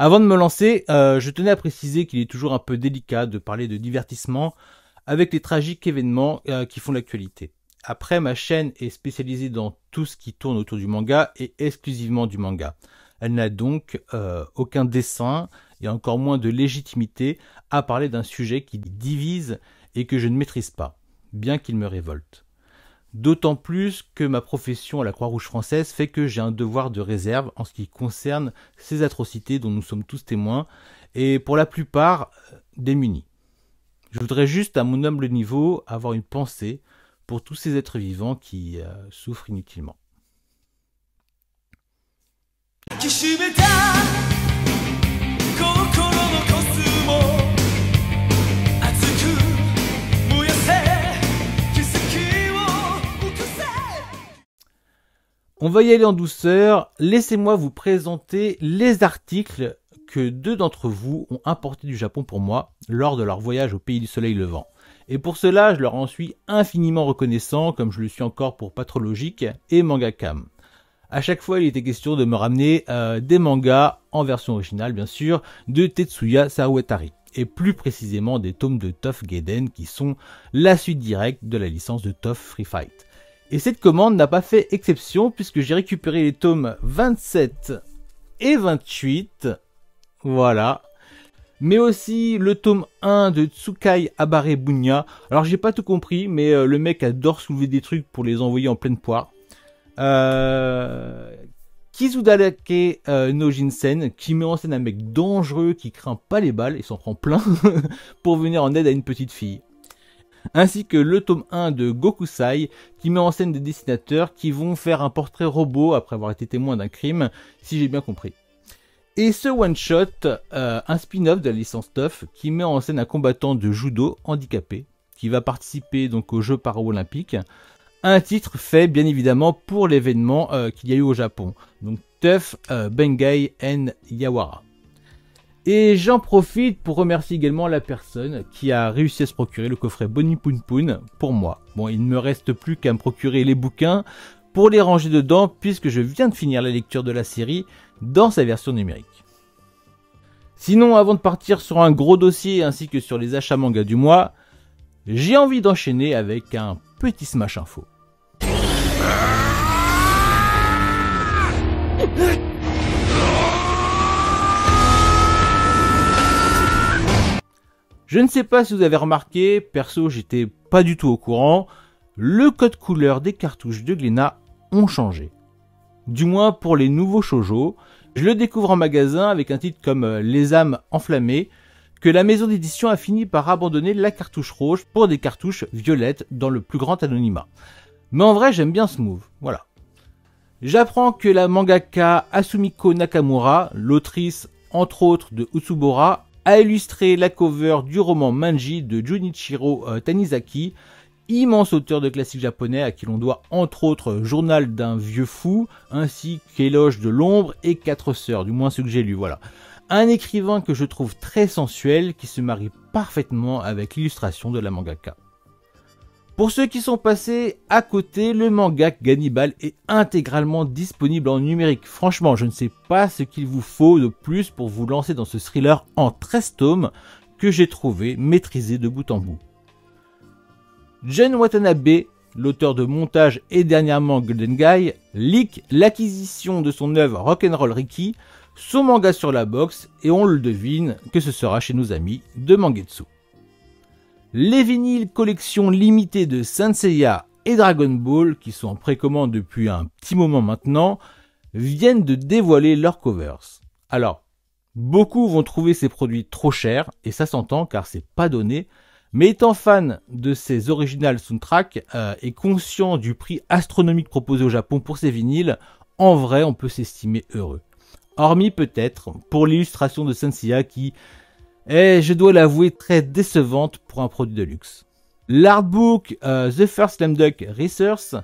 Avant de me lancer, je tenais à préciser qu'il est toujours un peu délicat de parler de divertissement avec les tragiques événements qui font l'actualité. Après, ma chaîne est spécialisée dans tout ce qui tourne autour du manga et exclusivement du manga. Elle n'a donc aucun dessein et encore moins de légitimité à parler d'un sujet qui divise et que je ne maîtrise pas, bien qu'il me révolte. D'autant plus que ma profession à la Croix-Rouge française fait que j'ai un devoir de réserve en ce qui concerne ces atrocités dont nous sommes tous témoins et pour la plupart démunis. Je voudrais juste à mon humble niveau avoir une pensée pour tous ces êtres vivants qui souffrent inutilement. On va y aller en douceur. Laissez-moi vous présenter les articles que 2 d'entre vous ont importés du Japon pour moi lors de leur voyage au pays du soleil levant. Et pour cela, je leur en suis infiniment reconnaissant, comme je le suis encore pour Patrologique et Mangakam. À chaque fois, il était question de me ramener des mangas, en version originale bien sûr, de Tetsuya Saruhatari. Et plus précisément des tomes de TOF Gaiden qui sont la suite directe de la licence de TOF Free Fight. Et cette commande n'a pas fait exception puisque j'ai récupéré les tomes 27 et 28. Voilà. Mais aussi le tome 1 de Tsukai Abare Bunya. Alors j'ai pas tout compris, mais le mec adore soulever des trucs pour les envoyer en pleine poire. Kizudake no Jinsen, qui met en scène un mec dangereux qui craint pas les balles et s'en prend plein pour venir en aide à une petite fille. Ainsi que le tome 1 de Gokusai, qui met en scène des dessinateurs qui vont faire un portrait robot après avoir été témoin d'un crime, si j'ai bien compris. Et ce one-shot, un spin-off de la licence TOF, qui met en scène un combattant de judo handicapé, qui va participer donc aux Jeux Paralympiques. Un titre fait bien évidemment pour l'événement qu'il y a eu au Japon. Donc TOF Bengai en Yawara. Et j'en profite pour remercier également la personne qui a réussi à se procurer le coffret Boni Poon Poon pour moi. Bon, il ne me reste plus qu'à me procurer les bouquins pour les ranger dedans puisque je viens de finir la lecture de la série dans sa version numérique. Sinon, avant de partir sur un gros dossier ainsi que sur les achats manga du mois, j'ai envie d'enchaîner avec un petit smash info. Je ne sais pas si vous avez remarqué, perso j'étais pas du tout au courant, le code couleur des cartouches de Glénat ont changé. Du moins pour les nouveaux shoujo, je le découvre en magasin avec un titre comme Les âmes enflammées, que la maison d'édition a fini par abandonner la cartouche rouge pour des cartouches violettes dans le plus grand anonymat. Mais en vrai j'aime bien ce move, voilà. J'apprends que la mangaka Asumiko Nakamura, l'autrice entre autres de Utsubora, a illustré la cover du roman Manji de Junichiro Tanizaki, immense auteur de classiques japonais à qui l'on doit entre autres Journal d'un vieux fou, ainsi qu'Éloge de l'ombre et 4 sœurs, du moins ce que j'ai lu, voilà. Un écrivain que je trouve très sensuel, qui se marie parfaitement avec l'illustration de la mangaka. Pour ceux qui sont passés à côté, le manga Gannibal est intégralement disponible en numérique. Franchement, je ne sais pas ce qu'il vous faut de plus pour vous lancer dans ce thriller en 13 tomes que j'ai trouvé maîtrisé de bout en bout. Jun Watanabe, l'auteur de Montage et dernièrement Golden Guy, leak l'acquisition de son œuvre Rock'n'Roll Ricky, son manga sur la box, et on le devine que ce sera chez nos amis de Mangetsu. Les vinyles collection limitée de Saint Seiya et Dragon Ball, qui sont en précommande depuis un petit moment maintenant, viennent de dévoiler leurs covers. Alors, beaucoup vont trouver ces produits trop chers, et ça s'entend car c'est pas donné, mais étant fan de ces original soundtracks et conscient du prix astronomique proposé au Japon pour ces vinyles, en vrai on peut s'estimer heureux. Hormis peut-être pour l'illustration de Saint Seiya qui est, je dois l'avouer, très décevante pour un produit de luxe. L'artbook The First Slam Dunk Research,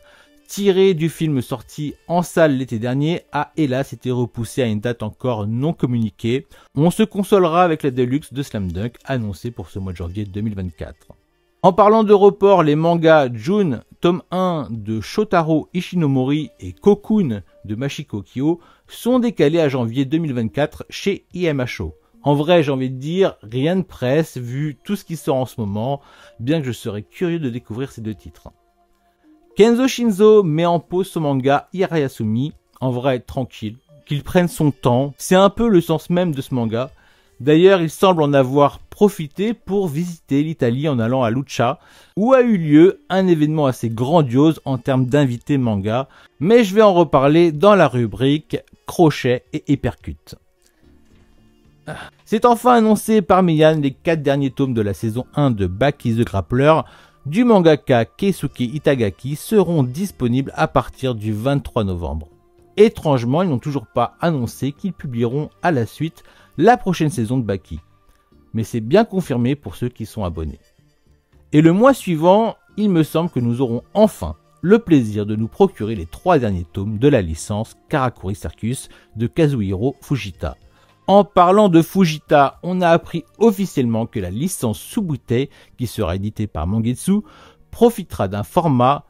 tiré du film sorti en salle l'été dernier, a hélas été repoussé à une date encore non communiquée. On se consolera avec la Deluxe de Slam Dunk annoncée pour ce mois de janvier 2024. En parlant de report, les mangas June, tome 1 de Shotaro Ishinomori et Cocoon de Mashiko Kyo sont décalés à janvier 2024 chez IMHO. En vrai, j'ai envie de dire, rien ne presse vu tout ce qui sort en ce moment, bien que je serais curieux de découvrir ces deux titres. Kenzo Shinzo met en pause son manga Hirayasumi, en vrai tranquille, qu'il prenne son temps, c'est un peu le sens même de ce manga. D'ailleurs, il semble en avoir profité pour visiter l'Italie en allant à Lucca, où a eu lieu un événement assez grandiose en termes d'invités manga, mais je vais en reparler dans la rubrique crochet et hypercute. C'est enfin annoncé par Miyan les 4 derniers tomes de la saison 1 de Baki the Grappler du mangaka Keisuke Itagaki seront disponibles à partir du 23 novembre. Étrangement, ils n'ont toujours pas annoncé qu'ils publieront à la suite la prochaine saison de Baki. Mais c'est bien confirmé pour ceux qui sont abonnés. Et le mois suivant, il me semble que nous aurons enfin le plaisir de nous procurer les 3 derniers tomes de la licence Karakuri Circus de Kazuhiro Fujita. En parlant de Fujita, on a appris officiellement que la licence Subutei, qui sera éditée par Mangetsu, profitera d'un format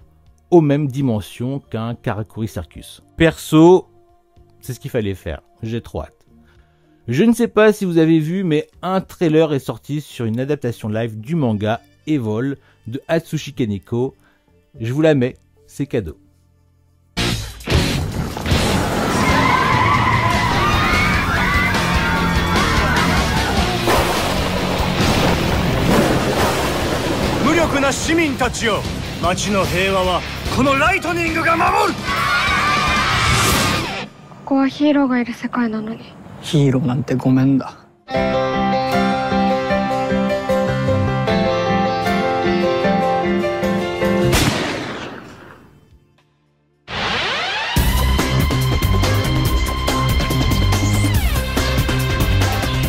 aux mêmes dimensions qu'un Karakuri Circus. Perso, c'est ce qu'il fallait faire, j'ai trop hâte. Je ne sais pas si vous avez vu, mais un trailer est sorti sur une adaptation live du manga Evol de Atsushi Kaneko. Je vous la mets, c'est cadeau.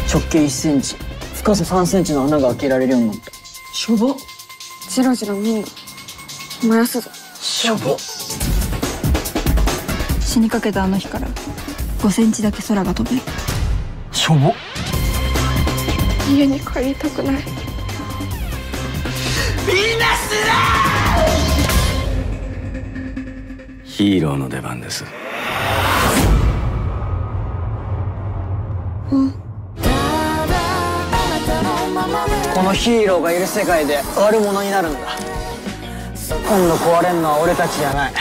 直径1センチ、深さ3センチの穴が開けられるようになった。しょぼ。じろじろ見んの。燃やすぞ。しょぼ。死にかけたあの日から5センチだけ空が飛べる。しょぼ。家に帰りたくない。みんな死ねー！ヒーローの出番です。このヒーローがいる世界で悪者になるんだ。今度壊れるのは俺たちじゃない、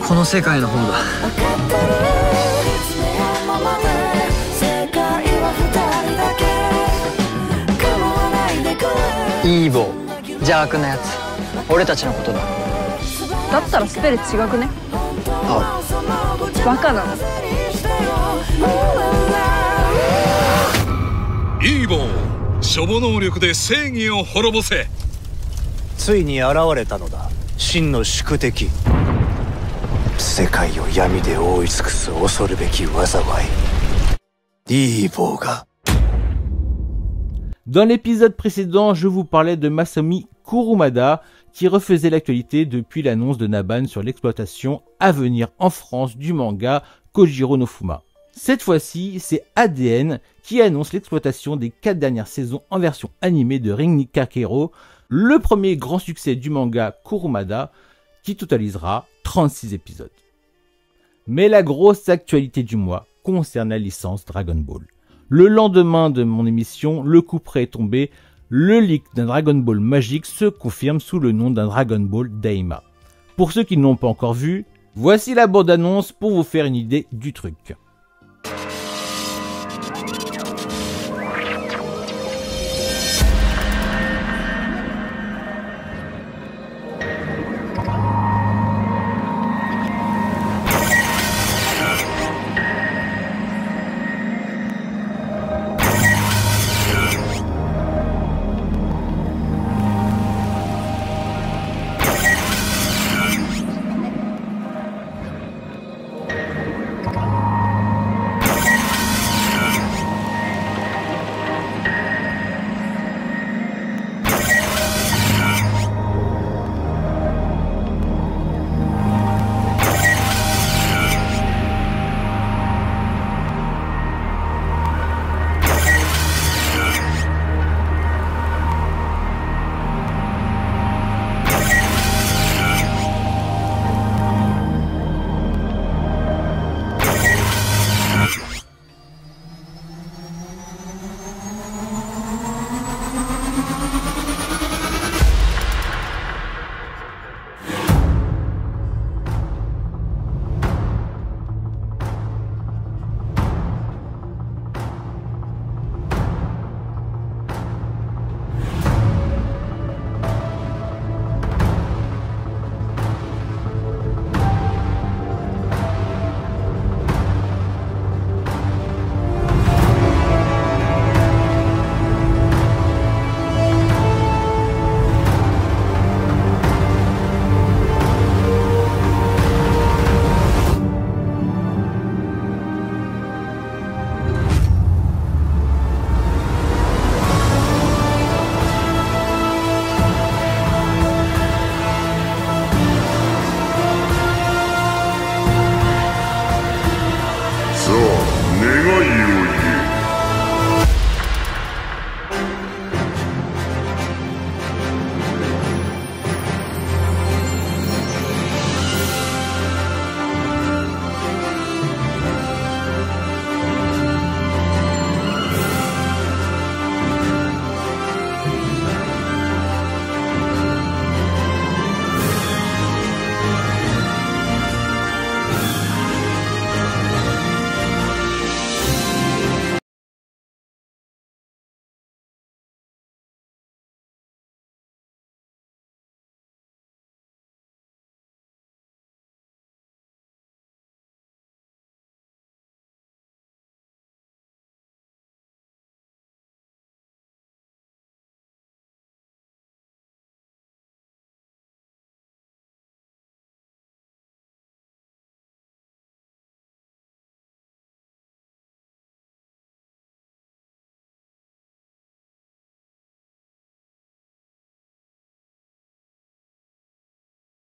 この世界の方だ。イーボー、邪悪なやつ、俺たちのことだ。だったらスペル違くね？あ、バカなの。イーボー、しょぼ能力で正義を滅ぼせ。ついに現れたのだ、真の宿敵。世界を闇で覆い尽くす恐るべき災い、イーボーが。Dans l'épisode précédent, je vous parlais de Masami Kurumada qui refaisait l'actualité depuis l'annonce de Naban sur l'exploitation à venir en France du manga Kojiro no Fuma. Cette fois-ci, c'est ADN qui annonce l'exploitation des 4 dernières saisons en version animée de Ring Nikakero, le premier grand succès du manga Kurumada qui totalisera 36 épisodes. Mais la grosse actualité du mois concerne la licence Dragon Ball. Le lendemain de mon émission, le coup près est tombé, le leak d'un Dragon Ball magique se confirme sous le nom d'un Dragon Ball Daima. Pour ceux qui ne l'ont pas encore vu, voici la bande-annonce pour vous faire une idée du truc.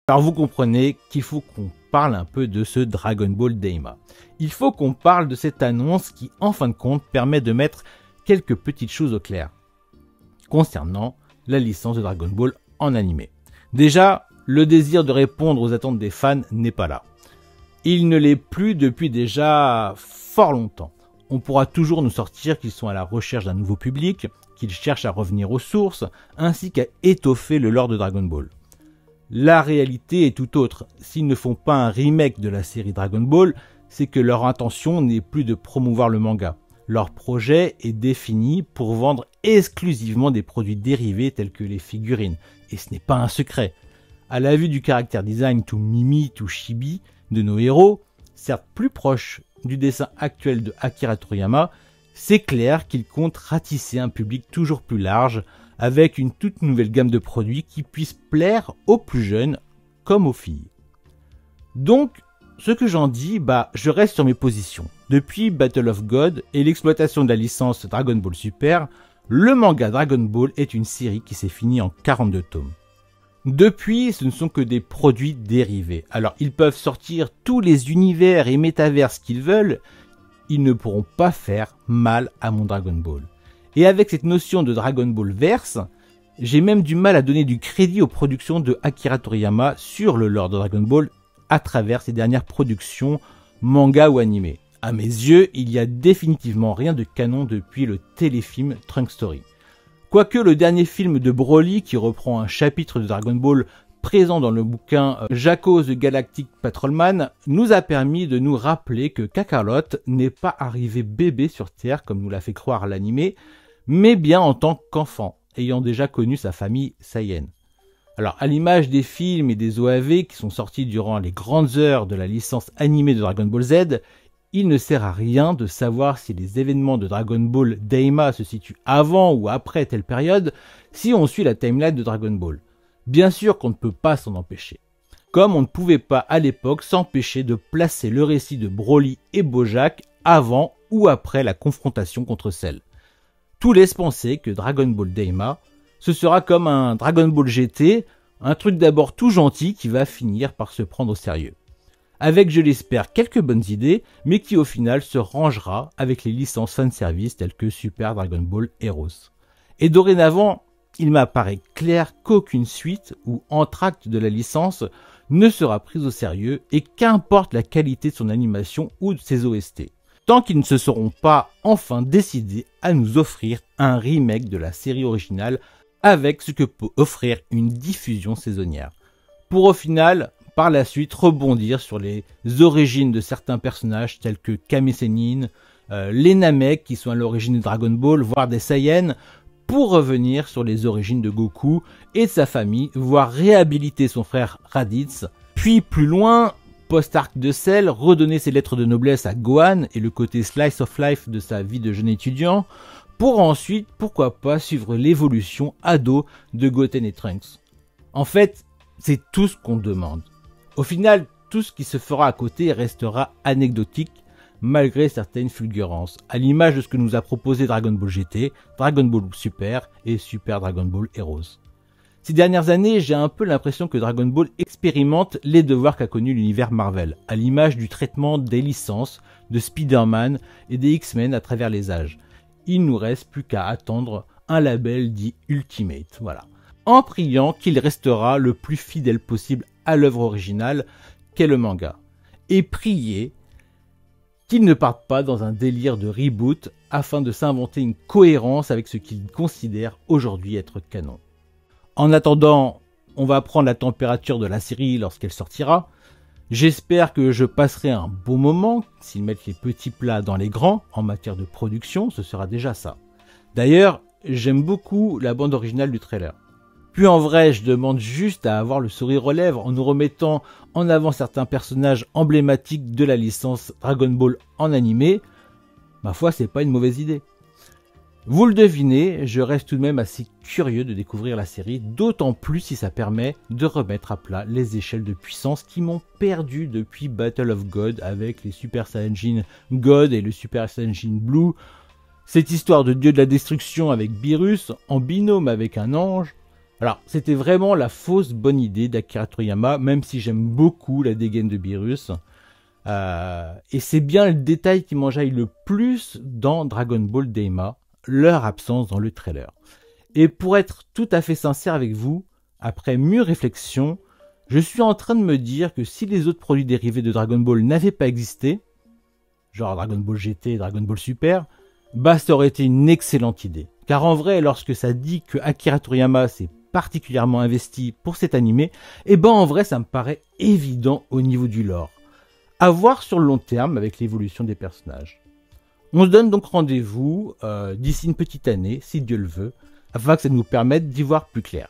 Alors vous comprenez qu'il faut qu'on parle un peu de ce Dragon Ball Daima. Il faut qu'on parle de cette annonce qui, en fin de compte, permet de mettre quelques petites choses au clair concernant la licence de Dragon Ball en animé. Déjà, le désir de répondre aux attentes des fans n'est pas là. Il ne l'est plus depuis déjà fort longtemps. On pourra toujours nous sortir qu'ils sont à la recherche d'un nouveau public, qu'ils cherchent à revenir aux sources, ainsi qu'à étoffer le lore de Dragon Ball. La réalité est tout autre. S'ils ne font pas un remake de la série Dragon Ball, c'est que leur intention n'est plus de promouvoir le manga. Leur projet est défini pour vendre exclusivement des produits dérivés tels que les figurines. Et ce n'est pas un secret. À la vue du caractère design tout mimi, tout chibi de nos héros, certes plus proche du dessin actuel de Akira Toriyama, c'est clair qu'il compte ratisser un public toujours plus large avec une toute nouvelle gamme de produits qui puisse plaire aux plus jeunes comme aux filles. Donc, ce que j'en dis, je reste sur mes positions. Depuis Battle of God et l'exploitation de la licence Dragon Ball Super, le manga Dragon Ball est une série qui s'est finie en 42 tomes. Depuis, ce ne sont que des produits dérivés. Alors, ils peuvent sortir tous les univers et métaverses qu'ils veulent, ils ne pourront pas faire mal à mon Dragon Ball. Et avec cette notion de Dragon Ball Verse, j'ai même du mal à donner du crédit aux productions de Akira Toriyama sur le lore de Dragon Ball à travers ses dernières productions manga ou animé. À mes yeux, il y a définitivement rien de canon depuis le téléfilm Trunk Story. Quoique le dernier film de Broly, qui reprend un chapitre de Dragon Ball présent dans le bouquin Jaco the Galactic Patrolman, nous a permis de nous rappeler que Kakarot n'est pas arrivé bébé sur Terre comme nous l'a fait croire l'animé, mais bien en tant qu'enfant, ayant déjà connu sa famille Saiyan. Alors, à l'image des films et des OAV qui sont sortis durant les grandes heures de la licence animée de Dragon Ball Z, il ne sert à rien de savoir si les événements de Dragon Ball Daima se situent avant ou après telle période, si on suit la timeline de Dragon Ball. Bien sûr qu'on ne peut pas s'en empêcher. Comme on ne pouvait pas à l'époque s'empêcher de placer le récit de Broly et Bojack avant ou après la confrontation contre Cell. Tout laisse penser que Dragon Ball Daima, ce sera comme un Dragon Ball GT, un truc d'abord tout gentil qui va finir par se prendre au sérieux. Avec, je l'espère, quelques bonnes idées, mais qui au final se rangera avec les licences fanservice telles que Super Dragon Ball Heroes. Et dorénavant, il m'apparaît clair qu'aucune suite ou entracte de la licence ne sera prise au sérieux et qu'importe la qualité de son animation ou de ses OST, tant qu'ils ne se seront pas enfin décidés à nous offrir un remake de la série originale avec ce que peut offrir une diffusion saisonnière. Pour au final, par la suite, rebondir sur les origines de certains personnages tels que Kame Sennin, les Namek qui sont à l'origine de Dragon Ball, voire des Saiyans, pour revenir sur les origines de Goku et de sa famille, voire réhabiliter son frère Raditz, puis plus loin, post-arc de Cell, redonner ses lettres de noblesse à Gohan et le côté slice of life de sa vie de jeune étudiant, pour ensuite, pourquoi pas, suivre l'évolution ado de Goten et Trunks. En fait, c'est tout ce qu'on demande. Au final, tout ce qui se fera à côté restera anecdotique, malgré certaines fulgurances, à l'image de ce que nous a proposé Dragon Ball GT, Dragon Ball Super et Super Dragon Ball Heroes. Ces dernières années, j'ai un peu l'impression que Dragon Ball expérimente les devoirs qu'a connu l'univers Marvel, à l'image du traitement des licences de Spider-Man et des X-Men à travers les âges. Il nous reste plus qu'à attendre un label dit Ultimate, voilà. En priant qu'il restera le plus fidèle possible à l'œuvre originale qu'est le manga. Et prier qu'il ne parte pas dans un délire de reboot afin de s'inventer une cohérence avec ce qu'il considère aujourd'hui être canon. En attendant, on va prendre la température de la série lorsqu'elle sortira. J'espère que je passerai un bon moment, s'ils mettent les petits plats dans les grands en matière de production, ce sera déjà ça. D'ailleurs, j'aime beaucoup la bande originale du trailer. Puis en vrai, je demande juste à avoir le sourire aux lèvres en nous remettant en avant certains personnages emblématiques de la licence Dragon Ball en animé. Ma foi, c'est pas une mauvaise idée. Vous le devinez, je reste tout de même assez curieux de découvrir la série, d'autant plus si ça permet de remettre à plat les échelles de puissance qui m'ont perdu depuis Battle of God avec les Super Saiyajin God et le Super Saiyajin Blue. Cette histoire de dieu de la destruction avec Beerus, en binôme avec un ange. Alors, c'était vraiment la fausse bonne idée d'Akira Toriyama, même si j'aime beaucoup la dégaine de Beerus. Et c'est bien le détail qui m'enjaille le plus dans Dragon Ball Daima, leur absence dans le trailer. Et pour être tout à fait sincère avec vous, après mûre réflexion, je suis en train de me dire que si les autres produits dérivés de Dragon Ball n'avaient pas existé, genre Dragon Ball GT et Dragon Ball Super, bah ça aurait été une excellente idée. Car en vrai, lorsque ça dit que Akira Toriyama s'est particulièrement investi pour cet animé, et ben en vrai ça me paraît évident au niveau du lore. À voir sur le long terme avec l'évolution des personnages. On se donne donc rendez-vous d'ici une petite année, si Dieu le veut, afin que ça nous permette d'y voir plus clair.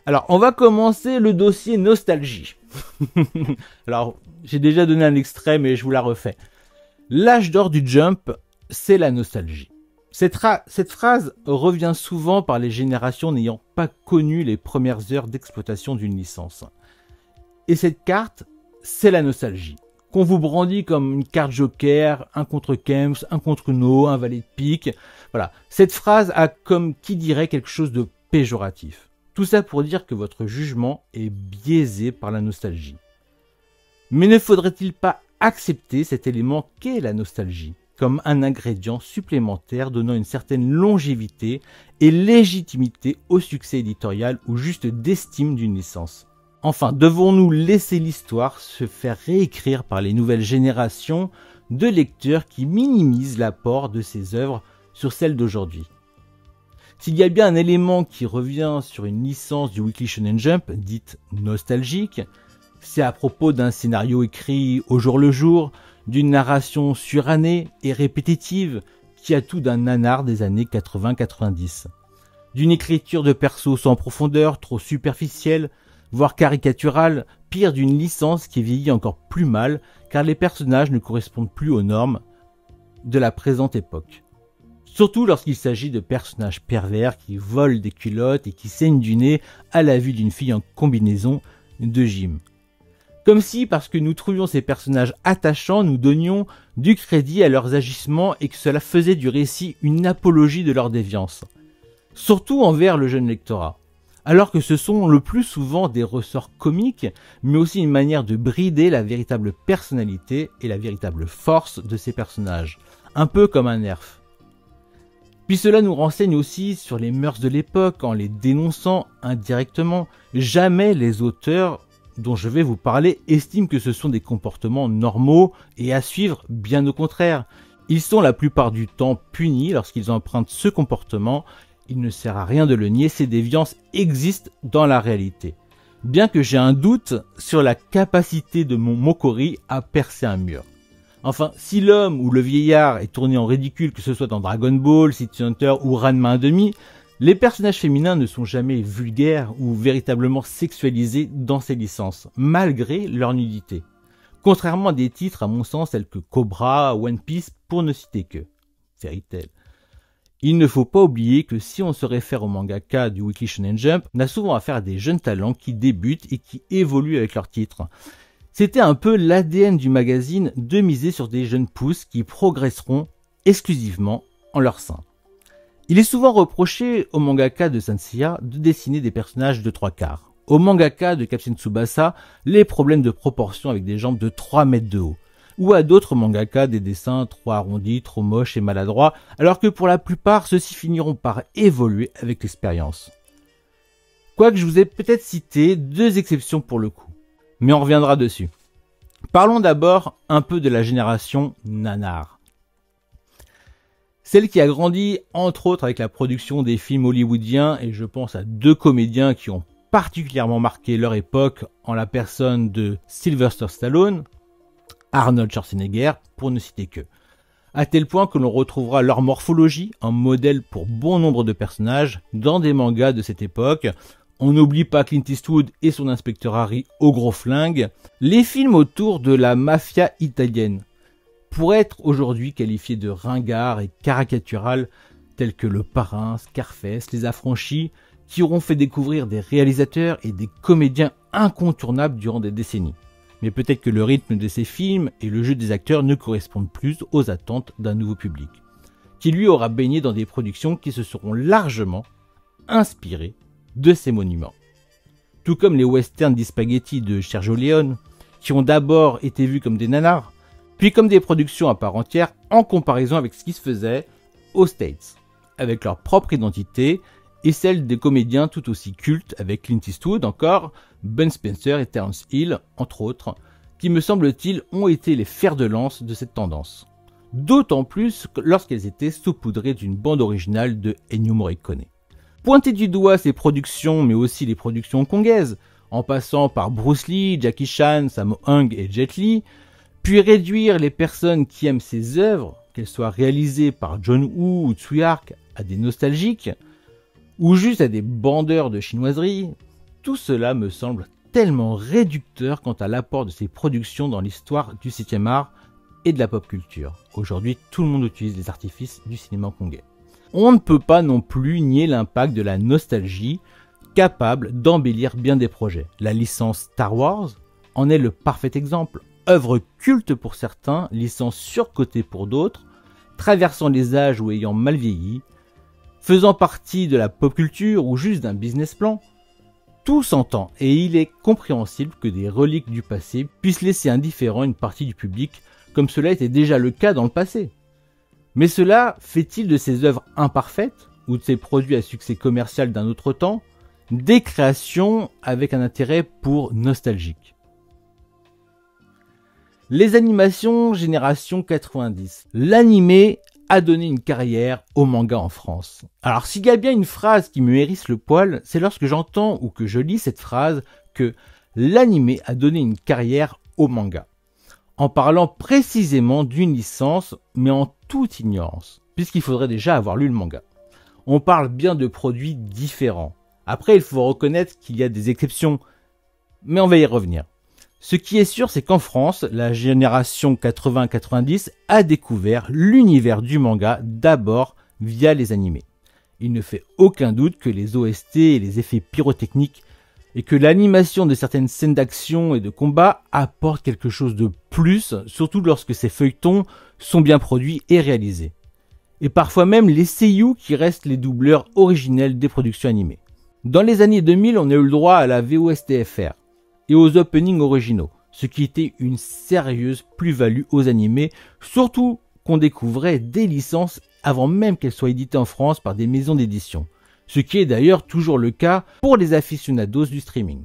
Alors, on va commencer le dossier nostalgie. Alors, j'ai déjà donné un extrait, mais je vous la refais. L'âge d'or du Jump, c'est la nostalgie. Cette phrase revient souvent par les générations n'ayant pas connu les premières heures d'exploitation d'une licence. Et cette carte, c'est la nostalgie. Qu'on vous brandit comme une carte joker, un contre Kems, un contre No, un valet de pique. Voilà. Cette phrase a comme qui dirait quelque chose de péjoratif. Tout ça pour dire que votre jugement est biaisé par la nostalgie. Mais ne faudrait-il pas accepter cet élément qu'est la nostalgie, comme un ingrédient supplémentaire donnant une certaine longévité et légitimité au succès éditorial ou juste d'estime d'une licence? Enfin, devons-nous laisser l'histoire se faire réécrire par les nouvelles générations de lecteurs qui minimisent l'apport de ces œuvres sur celles d'aujourd'hui? S'il y a bien un élément qui revient sur une licence du Weekly Shonen Jump, dite nostalgique, c'est à propos d'un scénario écrit au jour le jour, d'une narration surannée et répétitive qui a tout d'un nanar des années 80-90. D'une écriture de perso sans profondeur, trop superficielle, voire caricaturale, pire d'une licence qui vieillit encore plus mal car les personnages ne correspondent plus aux normes de la présente époque. Surtout lorsqu'il s'agit de personnages pervers qui volent des culottes et qui saignent du nez à la vue d'une fille en combinaison de gym. Comme si, parce que nous trouvions ces personnages attachants, nous donnions du crédit à leurs agissements et que cela faisait du récit une apologie de leur déviance. Surtout envers le jeune lectorat. Alors que ce sont le plus souvent des ressorts comiques, mais aussi une manière de brider la véritable personnalité et la véritable force de ces personnages. Un peu comme un nerf. Puis cela nous renseigne aussi sur les mœurs de l'époque en les dénonçant indirectement. Jamais les auteurs dont je vais vous parler estiment que ce sont des comportements normaux et à suivre, bien au contraire. Ils sont la plupart du temps punis lorsqu'ils empruntent ce comportement. Il ne sert à rien de le nier, ces déviances existent dans la réalité. Bien que j'ai un doute sur la capacité de mon Mokori à percer un mur. Enfin, si l'homme ou le vieillard est tourné en ridicule, que ce soit dans Dragon Ball, City Hunter ou Ranma 1/2, les personnages féminins ne sont jamais vulgaires ou véritablement sexualisés dans ces licences, malgré leur nudité. Contrairement à des titres, à mon sens, tels que Cobra, One Piece, pour ne citer que Fairy Tail. Il ne faut pas oublier que si on se réfère au mangaka du Weekly Shonen Jump, on a souvent affaire à des jeunes talents qui débutent et qui évoluent avec leurs titres. C'était un peu l'ADN du magazine de miser sur des jeunes pousses qui progresseront exclusivement en leur sein. Il est souvent reproché au mangaka de Sanseiya de dessiner des personnages de 3/4. Au mangaka de Captain Tsubasa, les problèmes de proportion avec des jambes de 3 mètres de haut. Ou à d'autres mangaka des dessins trop arrondis, trop moches et maladroits, alors que pour la plupart, ceux-ci finiront par évoluer avec l'expérience. Quoique je vous ai peut-être cité 2 exceptions pour le coup. Mais on reviendra dessus. Parlons d'abord un peu de la génération nanar. Celle qui a grandi entre autres avec la production des films hollywoodiens, et je pense à 2 comédiens qui ont particulièrement marqué leur époque en la personne de Sylvester Stallone, Arnold Schwarzenegger, pour ne citer que. À tel point que l'on retrouvera leur morphologie en modèle pour bon nombre de personnages dans des mangas de cette époque. On n'oublie pas Clint Eastwood et son inspecteur Harry au gros flingue. Les films autour de la mafia italienne pourraient être aujourd'hui qualifiés de ringards et caricaturales tels que Le Parrain, Scarface, Les Affranchis, qui auront fait découvrir des réalisateurs et des comédiens incontournables durant des décennies. Mais peut-être que le rythme de ces films et le jeu des acteurs ne correspondent plus aux attentes d'un nouveau public, qui lui aura baigné dans des productions qui se seront largement inspirées de ces monuments. Tout comme les westerns di spaghetti de Sergio Leone, qui ont d'abord été vus comme des nanars, puis comme des productions à part entière en comparaison avec ce qui se faisait aux States, avec leur propre identité et celle des comédiens tout aussi cultes avec Clint Eastwood encore, Ben Spencer et Terence Hill, entre autres, qui me semble-t-il ont été les fers de lance de cette tendance. D'autant plus lorsqu'elles étaient saupoudrées d'une bande originale de Ennio Morricone. Pointer du doigt ces productions, mais aussi les productions hongkongaises, en passant par Bruce Lee, Jackie Chan, Sammo Hung et Jet Li, puis réduire les personnes qui aiment ces œuvres, qu'elles soient réalisées par John Woo ou Tsui Hark, à des nostalgiques, ou juste à des bandeurs de chinoiserie, tout cela me semble tellement réducteur quant à l'apport de ces productions dans l'histoire du 7e art et de la pop culture. Aujourd'hui, tout le monde utilise les artifices du cinéma hongkongais. On ne peut pas non plus nier l'impact de la nostalgie, capable d'embellir bien des projets. La licence Star Wars en est le parfait exemple. Œuvre culte pour certains, licence surcotée pour d'autres, traversant les âges ou ayant mal vieilli, faisant partie de la pop culture ou juste d'un business plan. Tout s'entend et il est compréhensible que des reliques du passé puissent laisser indifférent une partie du public, comme cela était déjà le cas dans le passé. Mais cela fait-il de ces œuvres imparfaites, ou de ces produits à succès commercial d'un autre temps, des créations avec un intérêt pour nostalgique? Les animations génération 90. L'animé a donné une carrière au manga en France. Alors s'il y a bien une phrase qui me hérisse le poil, c'est lorsque j'entends ou que je lis cette phrase que l'animé a donné une carrière au manga. En parlant précisément d'une licence, mais en toute ignorance, puisqu'il faudrait déjà avoir lu le manga. On parle bien de produits différents. Après, il faut reconnaître qu'il y a des exceptions, mais on va y revenir. Ce qui est sûr, c'est qu'en France, la génération 80-90 a découvert l'univers du manga d'abord via les animés. Il ne fait aucun doute que les OST et les effets pyrotechniques et que l'animation de certaines scènes d'action et de combat apporte quelque chose de plus, surtout lorsque ces feuilletons sont bien produits et réalisés. Et parfois même les seiyuu qui restent les doubleurs originels des productions animées. Dans les années 2000, on a eu le droit à la VOSTFR et aux openings originaux, ce qui était une sérieuse plus-value aux animés, surtout qu'on découvrait des licences avant même qu'elles soient éditées en France par des maisons d'édition, ce qui est d'ailleurs toujours le cas pour les aficionados du streaming.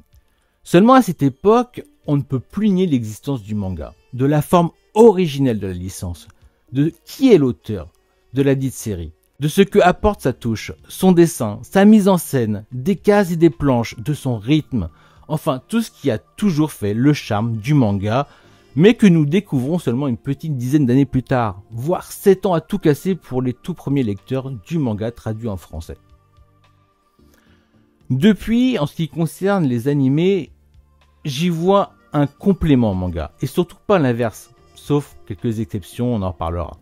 Seulement à cette époque, on ne peut plus nier l'existence du manga, de la forme originelle de la licence, de qui est l'auteur de la dite série, de ce que apporte sa touche, son dessin, sa mise en scène, des cases et des planches, de son rythme, enfin tout ce qui a toujours fait le charme du manga, mais que nous découvrons seulement une petite dizaine d'années plus tard, voire 7 ans à tout casser pour les tout premiers lecteurs du manga traduit en français. Depuis, en ce qui concerne les animés, j'y vois un complément au manga, et surtout pas l'inverse, sauf quelques exceptions, on en reparlera.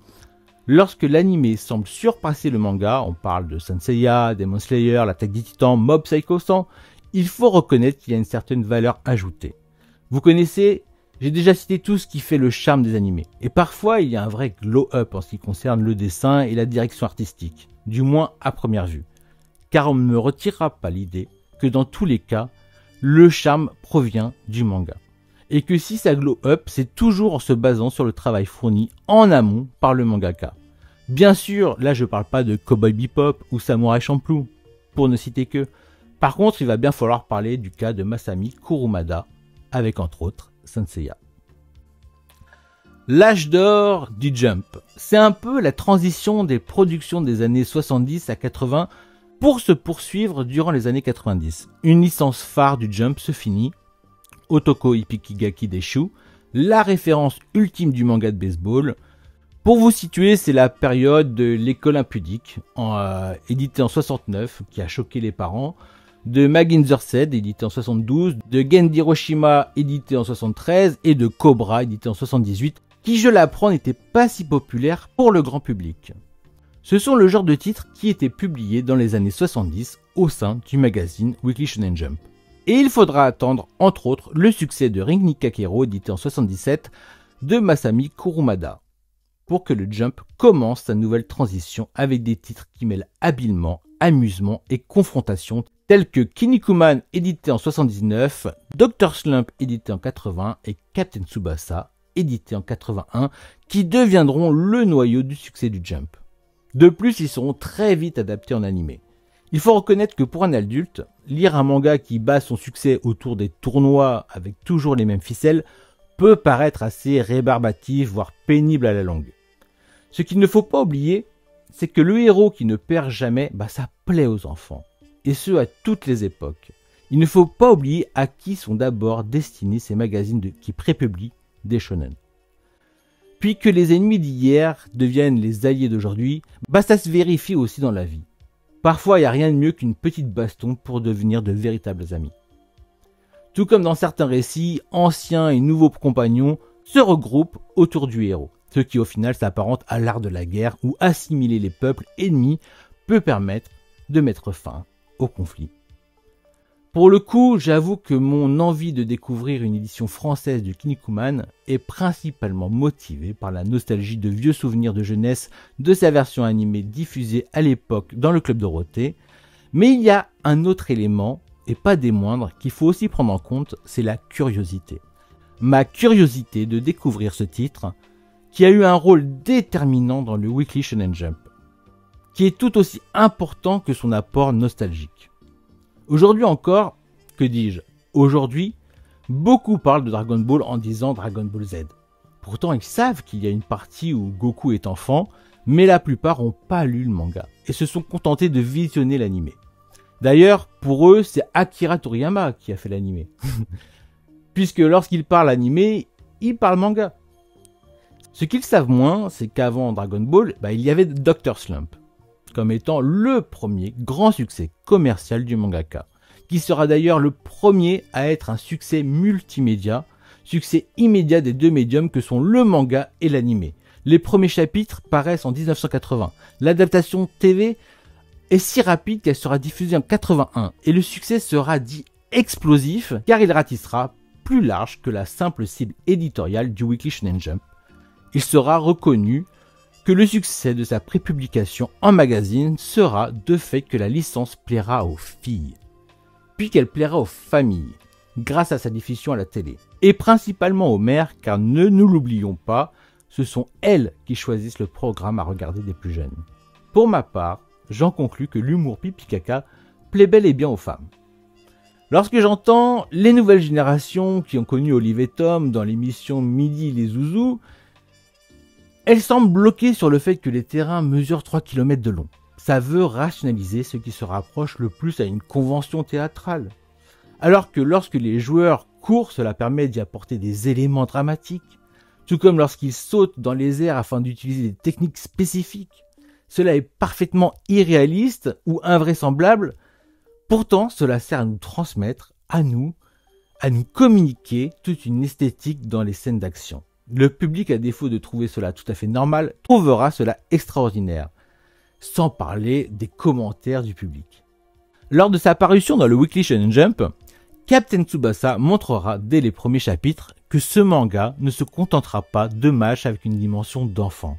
Lorsque l'animé semble surpasser le manga, on parle de Saint Seiya, Demon Slayer, l'Attaque des Titans, Mob Psycho 100, il faut reconnaître qu'il y a une certaine valeur ajoutée. Vous connaissez, j'ai déjà cité tout ce qui fait le charme des animés, et parfois il y a un vrai glow-up en ce qui concerne le dessin et la direction artistique, du moins à première vue. Car on ne me retirera pas l'idée que dans tous les cas, le charme provient du manga. Et que si ça glow up, c'est toujours en se basant sur le travail fourni en amont par le mangaka. Bien sûr, là je parle pas de Cowboy Bebop ou Samurai Champloo, pour ne citer que. Par contre, il va bien falloir parler du cas de Masami Kurumada, avec entre autres Saint Seiya. L'âge d'or du Jump, c'est un peu la transition des productions des années 70 à 80 pour se poursuivre durant les années 90. Une licence phare du Jump se finit, Otoko Ippikigaki Deshu, la référence ultime du manga de baseball. Pour vous situer, c'est la période de l'école impudique, édité en 69, qui a choqué les parents, de Magin Z, édité en 72, de Gen Hiroshima, édité en 73, et de Cobra, édité en 78, qui, je l'apprends, n'était pas si populaire pour le grand public. Ce sont le genre de titres qui étaient publiés dans les années 70 au sein du magazine Weekly Shonen Jump. Et il faudra attendre, entre autres, le succès de Ring Nikakero, édité en 77, de Masami Kurumada, pour que le Jump commence sa nouvelle transition avec des titres qui mêlent habilement amusement et confrontation, tels que Kinnikuman édité en 79, Dr Slump édité en 80 et Captain Tsubasa édité en 81, qui deviendront le noyau du succès du Jump. De plus, ils seront très vite adaptés en animé. Il faut reconnaître que pour un adulte, lire un manga qui base son succès autour des tournois avec toujours les mêmes ficelles peut paraître assez rébarbatif, voire pénible à la longue. Ce qu'il ne faut pas oublier, c'est que le héros qui ne perd jamais, ça plaît aux enfants. Et ce à toutes les époques. Il ne faut pas oublier à qui sont d'abord destinés ces magazines qui prépublient des shonen. Puis que les ennemis d'hier deviennent les alliés d'aujourd'hui, ça se vérifie aussi dans la vie. Parfois, il n'y a rien de mieux qu'une petite baston pour devenir de véritables amis. Tout comme dans certains récits, anciens et nouveaux compagnons se regroupent autour du héros, ce qui au final s'apparente à l'art de la guerre où assimiler les peuples ennemis peut permettre de mettre fin au conflit. Pour le coup, j'avoue que mon envie de découvrir une édition française de Kinnikuman est principalement motivée par la nostalgie de vieux souvenirs de jeunesse de sa version animée diffusée à l'époque dans le Club Dorothée, mais il y a un autre élément, et pas des moindres, qu'il faut aussi prendre en compte, c'est la curiosité. Ma curiosité de découvrir ce titre, qui a eu un rôle déterminant dans le Weekly Shonen Jump, qui est tout aussi important que son apport nostalgique. Aujourd'hui encore, que dis-je, aujourd'hui, beaucoup parlent de Dragon Ball en disant Dragon Ball Z. Pourtant, ils savent qu'il y a une partie où Goku est enfant, mais la plupart n'ont pas lu le manga et se sont contentés de visionner l'animé. D'ailleurs, pour eux, c'est Akira Toriyama qui a fait l'animé. Puisque lorsqu'il parle animé, il parle manga. Ce qu'ils savent moins, c'est qu'avant Dragon Ball, il y avait Dr Slump, comme étant le premier grand succès commercial du mangaka, qui sera d'ailleurs le premier à être un succès multimédia, succès immédiat des deux médiums que sont le manga et l'animé. Les premiers chapitres paraissent en 1980, l'adaptation TV est si rapide qu'elle sera diffusée en 81, et le succès sera dit explosif, car il ratissera plus large que la simple cible éditoriale du Weekly Shonen Jump. Il sera reconnu que le succès de sa prépublication en magazine sera de fait que la licence plaira aux filles, puis qu'elle plaira aux familles, grâce à sa diffusion à la télé, et principalement aux mères, car ne nous l'oublions pas, ce sont elles qui choisissent le programme à regarder des plus jeunes. Pour ma part, j'en conclus que l'humour pipi caca plaît bel et bien aux femmes. Lorsque j'entends les nouvelles générations qui ont connu Olive et Tom dans l'émission Midi les Zouzous, elles semblent bloquées sur le fait que les terrains mesurent 3 km de long. Ça veut rationaliser ce qui se rapproche le plus à une convention théâtrale. Alors que lorsque les joueurs courent, cela permet d'y apporter des éléments dramatiques. Tout comme lorsqu'ils sautent dans les airs afin d'utiliser des techniques spécifiques. Cela est parfaitement irréaliste ou invraisemblable. Pourtant, cela sert à nous transmettre, à nous communiquer toute une esthétique dans les scènes d'action. Le public, à défaut de trouver cela tout à fait normal, trouvera cela extraordinaire. Sans parler des commentaires du public. Lors de sa parution dans le Weekly Shonen Jump, Captain Tsubasa montrera dès les premiers chapitres que ce manga ne se contentera pas de matchs avec une dimension d'enfant.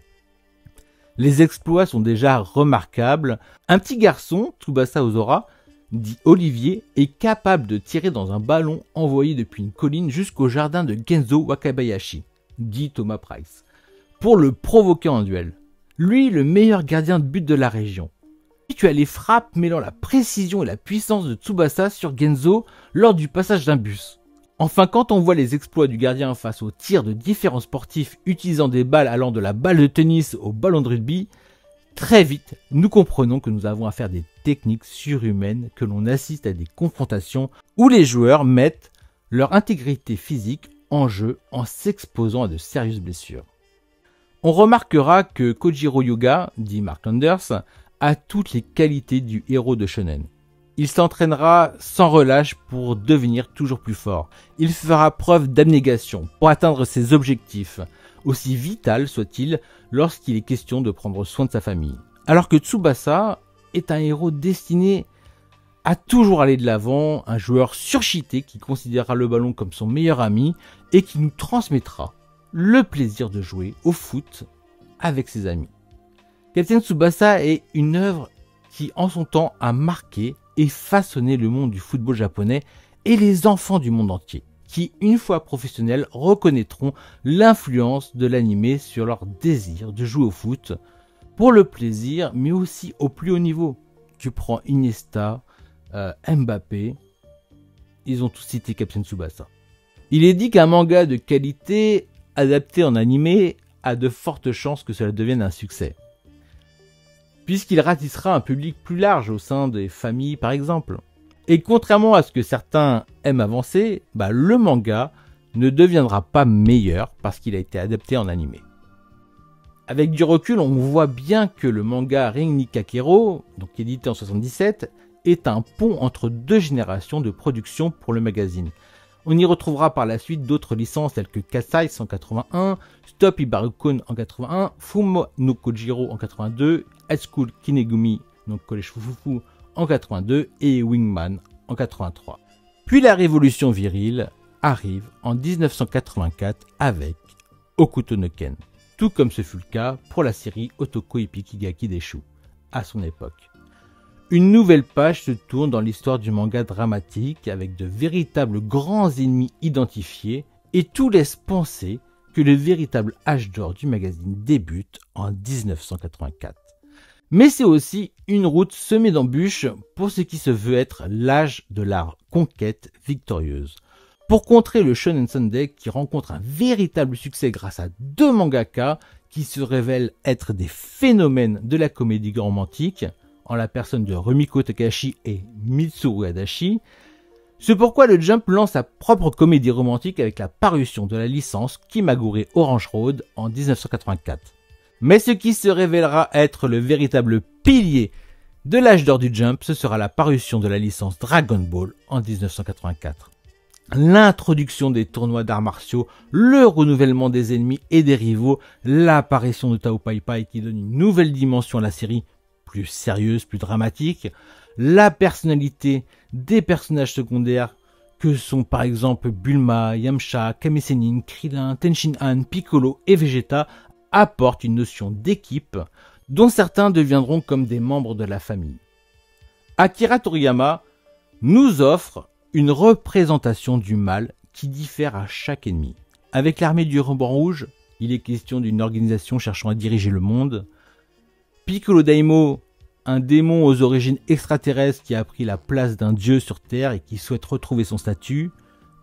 Les exploits sont déjà remarquables. Un petit garçon, Tsubasa Ozora, dit Olivier, est capable de tirer dans un ballon envoyé depuis une colline jusqu'au jardin de Genzo Wakabayashi, dit Thomas Price, pour le provoquer en duel. Lui, le meilleur gardien de but de la région. Puis tu as les frappes mêlant la précision et la puissance de Tsubasa sur Genzo lors du passage d'un bus. Enfin, quand on voit les exploits du gardien face aux tirs de différents sportifs utilisant des balles allant de la balle de tennis au ballon de rugby, très vite, nous comprenons que nous avons affaire à des techniques surhumaines, que l'on assiste à des confrontations où les joueurs mettent leur intégrité physique en jeu en s'exposant à de sérieuses blessures. On remarquera que Kojiro Yuga, dit Mark Landers, a toutes les qualités du héros de shonen. Il s'entraînera sans relâche pour devenir toujours plus fort. Il fera preuve d'abnégation pour atteindre ses objectifs, aussi vital soit-il lorsqu'il est question de prendre soin de sa famille. Alors que Tsubasa est un héros destiné à toujours aller de l'avant, un joueur surcheaté qui considérera le ballon comme son meilleur ami et qui nous transmettra le plaisir de jouer au foot avec ses amis. Captain Tsubasa est une œuvre qui, en son temps, a marqué et façonné le monde du football japonais et les enfants du monde entier, qui, une fois professionnels, reconnaîtront l'influence de l'anime sur leur désir de jouer au foot, pour le plaisir, mais aussi au plus haut niveau. Tu prends Iniesta, Mbappé, ils ont tous cité Captain Tsubasa. Il est dit qu'un manga de qualité adapté en animé a de fortes chances que cela devienne un succès, puisqu'il ratissera un public plus large au sein des familles par exemple. Et contrairement à ce que certains aiment avancer, le manga ne deviendra pas meilleur parce qu'il a été adapté en animé. Avec du recul, on voit bien que le manga Ring Nikakero, donc édité en 77, est un pont entre deux générations de production pour le magazine. On y retrouvera par la suite d'autres licences telles que Kasai en 81, Stop Ibarukun en 81, Fumo no Kojiro en 82, High School Kinegumi, donc Collège Fufufu en 82 et Wingman en 83. Puis la révolution virile arrive en 1984 avec Hokuto no Ken, tout comme ce fut le cas pour la série Otoko Ippikigaki Deshu à son époque. Une nouvelle page se tourne dans l'histoire du manga dramatique avec de véritables grands ennemis identifiés et tout laisse penser que le véritable âge d'or du magazine débute en 1984. Mais c'est aussi une route semée d'embûches pour ce qui se veut être l'âge de la conquête victorieuse. Pour contrer le Shonen Sunday qui rencontre un véritable succès grâce à deux mangaka qui se révèlent être des phénomènes de la comédie romantique, en la personne de Rumiko Takahashi et Mitsuru Adachi. C'est pourquoi le Jump lance sa propre comédie romantique avec la parution de la licence Kimagure Orange Road en 1984. Mais ce qui se révélera être le véritable pilier de l'âge d'or du Jump, ce sera la parution de la licence Dragon Ball en 1984. L'introduction des tournois d'arts martiaux, le renouvellement des ennemis et des rivaux, l'apparition de Tao Pai Pai qui donne une nouvelle dimension à la série, plus sérieuse, plus dramatique, la personnalité des personnages secondaires que sont par exemple Bulma, Yamcha, Kame Sennin, Krillin, Tenshin Han, Piccolo et Vegeta apportent une notion d'équipe dont certains deviendront comme des membres de la famille. Akira Toriyama nous offre une représentation du mal qui diffère à chaque ennemi. Avec l'armée du ruban rouge, il est question d'une organisation cherchant à diriger le monde. Piccolo Daimo, un démon aux origines extraterrestres qui a pris la place d'un dieu sur Terre et qui souhaite retrouver son statut.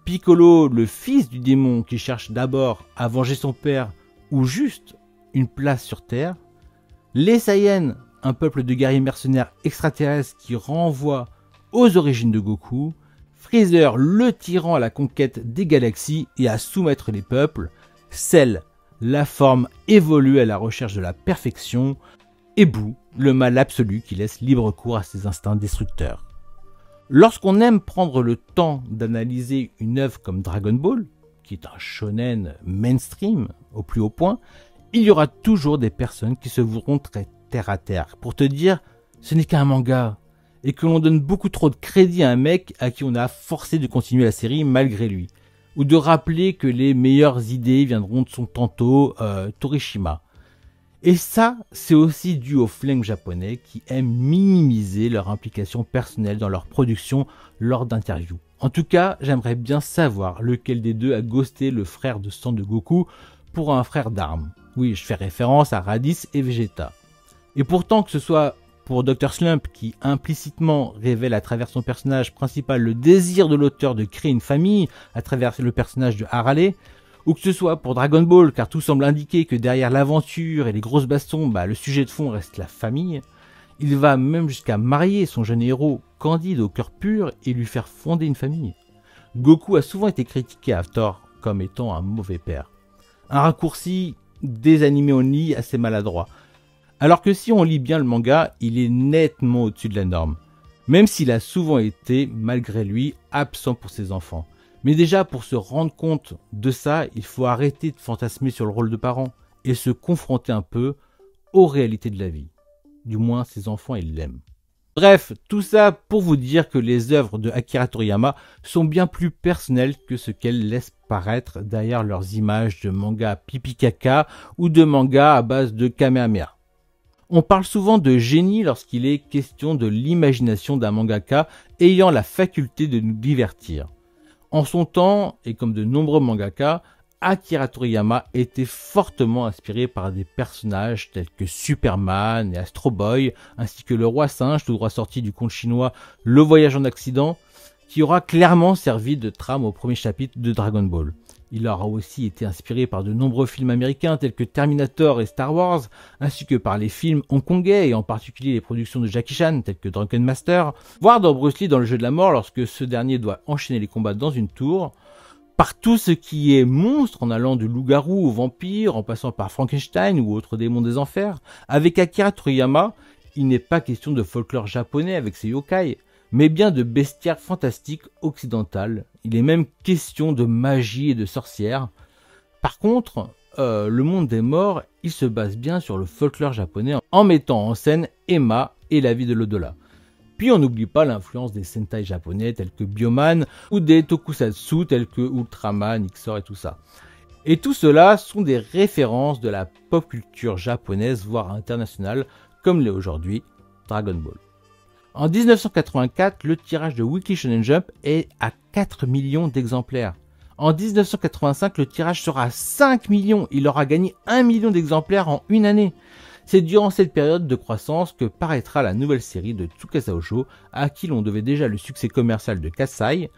Piccolo, le fils du démon qui cherche d'abord à venger son père ou juste une place sur Terre. Les Saiyans, un peuple de guerriers mercenaires extraterrestres qui renvoie aux origines de Goku. Freezer, le tyran à la conquête des galaxies et à soumettre les peuples. Cell, la forme évolue à la recherche de la perfection. Et Boo, le mal absolu qui laisse libre cours à ses instincts destructeurs. Lorsqu'on aime prendre le temps d'analyser une œuvre comme Dragon Ball, qui est un shonen mainstream au plus haut point, il y aura toujours des personnes qui se voudront très terre à terre pour te dire ce n'est qu'un manga et que l'on donne beaucoup trop de crédit à un mec à qui on a forcé de continuer la série malgré lui, ou de rappeler que les meilleures idées viendront de son tantôt Torishima. Et ça, c'est aussi dû aux flingues japonais qui aiment minimiser leur implication personnelle dans leur production lors d'interviews. En tout cas, j'aimerais bien savoir lequel des deux a ghosté le frère de sang de Goku pour un frère d'armes. Oui, je fais référence à Raditz et Vegeta. Et pourtant, que ce soit pour Dr. Slump qui implicitement révèle à travers son personnage principal le désir de l'auteur de créer une famille à travers le personnage de Harale, ou que ce soit pour Dragon Ball, car tout semble indiquer que derrière l'aventure et les grosses bastons, le sujet de fond reste la famille, il va même jusqu'à marier son jeune héros Candide au cœur pur et lui faire fonder une famille. Goku a souvent été critiqué à tort comme étant un mauvais père. Un raccourci des animés only assez maladroit. Alors que si on lit bien le manga, il est nettement au-dessus de la norme. Même s'il a souvent été, malgré lui, absent pour ses enfants. Mais déjà, pour se rendre compte de ça, il faut arrêter de fantasmer sur le rôle de parent et se confronter un peu aux réalités de la vie. Du moins, ses enfants, ils l'aiment. Bref, tout ça pour vous dire que les œuvres de Akira Toriyama sont bien plus personnelles que ce qu'elles laissent paraître derrière leurs images de manga pipi caca ou de manga à base de Kamehameha. On parle souvent de génie lorsqu'il est question de l'imagination d'un mangaka ayant la faculté de nous divertir. En son temps, et comme de nombreux mangaka, Akira Toriyama était fortement inspiré par des personnages tels que Superman et Astro Boy, ainsi que le roi singe tout droit sorti du conte chinois Le Voyage en Accident, qui aura clairement servi de trame au premier chapitre de Dragon Ball. Il aura aussi été inspiré par de nombreux films américains tels que Terminator et Star Wars, ainsi que par les films hongkongais et en particulier les productions de Jackie Chan telles que Drunken Master, voire dans Bruce Lee dans Le Jeu de la Mort lorsque ce dernier doit enchaîner les combats dans une tour, par tout ce qui est monstre en allant de loup-garou au vampire, en passant par Frankenstein ou autres démons des enfers. Avec Akira Toriyama, il n'est pas question de folklore japonais avec ses yokai, mais bien de bestiaires fantastiques occidentales. Il est même question de magie et de sorcières. Par contre, le monde des morts, il se base bien sur le folklore japonais en mettant en scène Emma et la vie de l'au-delà. Puis on n'oublie pas l'influence des Sentai japonais tels que Bioman ou des Tokusatsu tels que Ultraman, Xor et tout ça. Et tout cela sont des références de la pop culture japonaise voire internationale comme l'est aujourd'hui Dragon Ball. En 1984, le tirage de Weekly Shonen Jump est à 4 millions d'exemplaires. En 1985, le tirage sera à 5 millions. Il aura gagné 1 million d'exemplaires en une année. C'est durant cette période de croissance que paraîtra la nouvelle série de Tsukasa Osho, à qui l'on devait déjà le succès commercial de Kasai,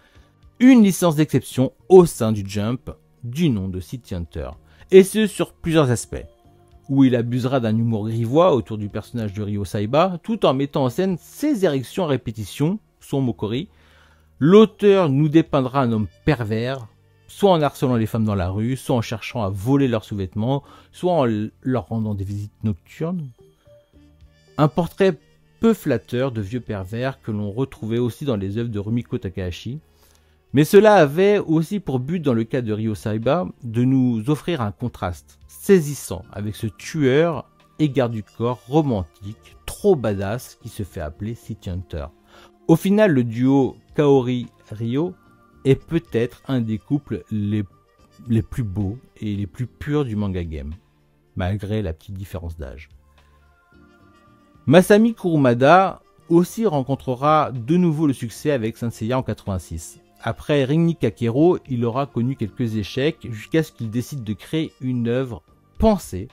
une licence d'exception au sein du Jump, du nom de City Hunter. Et ce sur plusieurs aspects. Où il abusera d'un humour grivois autour du personnage de Ryo Saiba, tout en mettant en scène ses érections à répétition, son mokori. L'auteur nous dépeindra un homme pervers, soit en harcelant les femmes dans la rue, soit en cherchant à voler leurs sous-vêtements, soit en leur rendant des visites nocturnes. Un portrait peu flatteur de vieux pervers que l'on retrouvait aussi dans les œuvres de Rumiko Takahashi. Mais cela avait aussi pour but, dans le cas de Ryo Saiba, de nous offrir un contraste saisissant avec ce tueur et garde du corps romantique, trop badass, qui se fait appeler City Hunter. Au final, le duo Kaori-Ryo est peut-être un des couples les plus beaux et les plus purs du manga game, malgré la petite différence d'âge. Masami Kurumada aussi rencontrera de nouveau le succès avec Saint Seiya en 86. Après Rinni Kakero, il aura connu quelques échecs jusqu'à ce qu'il décide de créer une œuvre pensée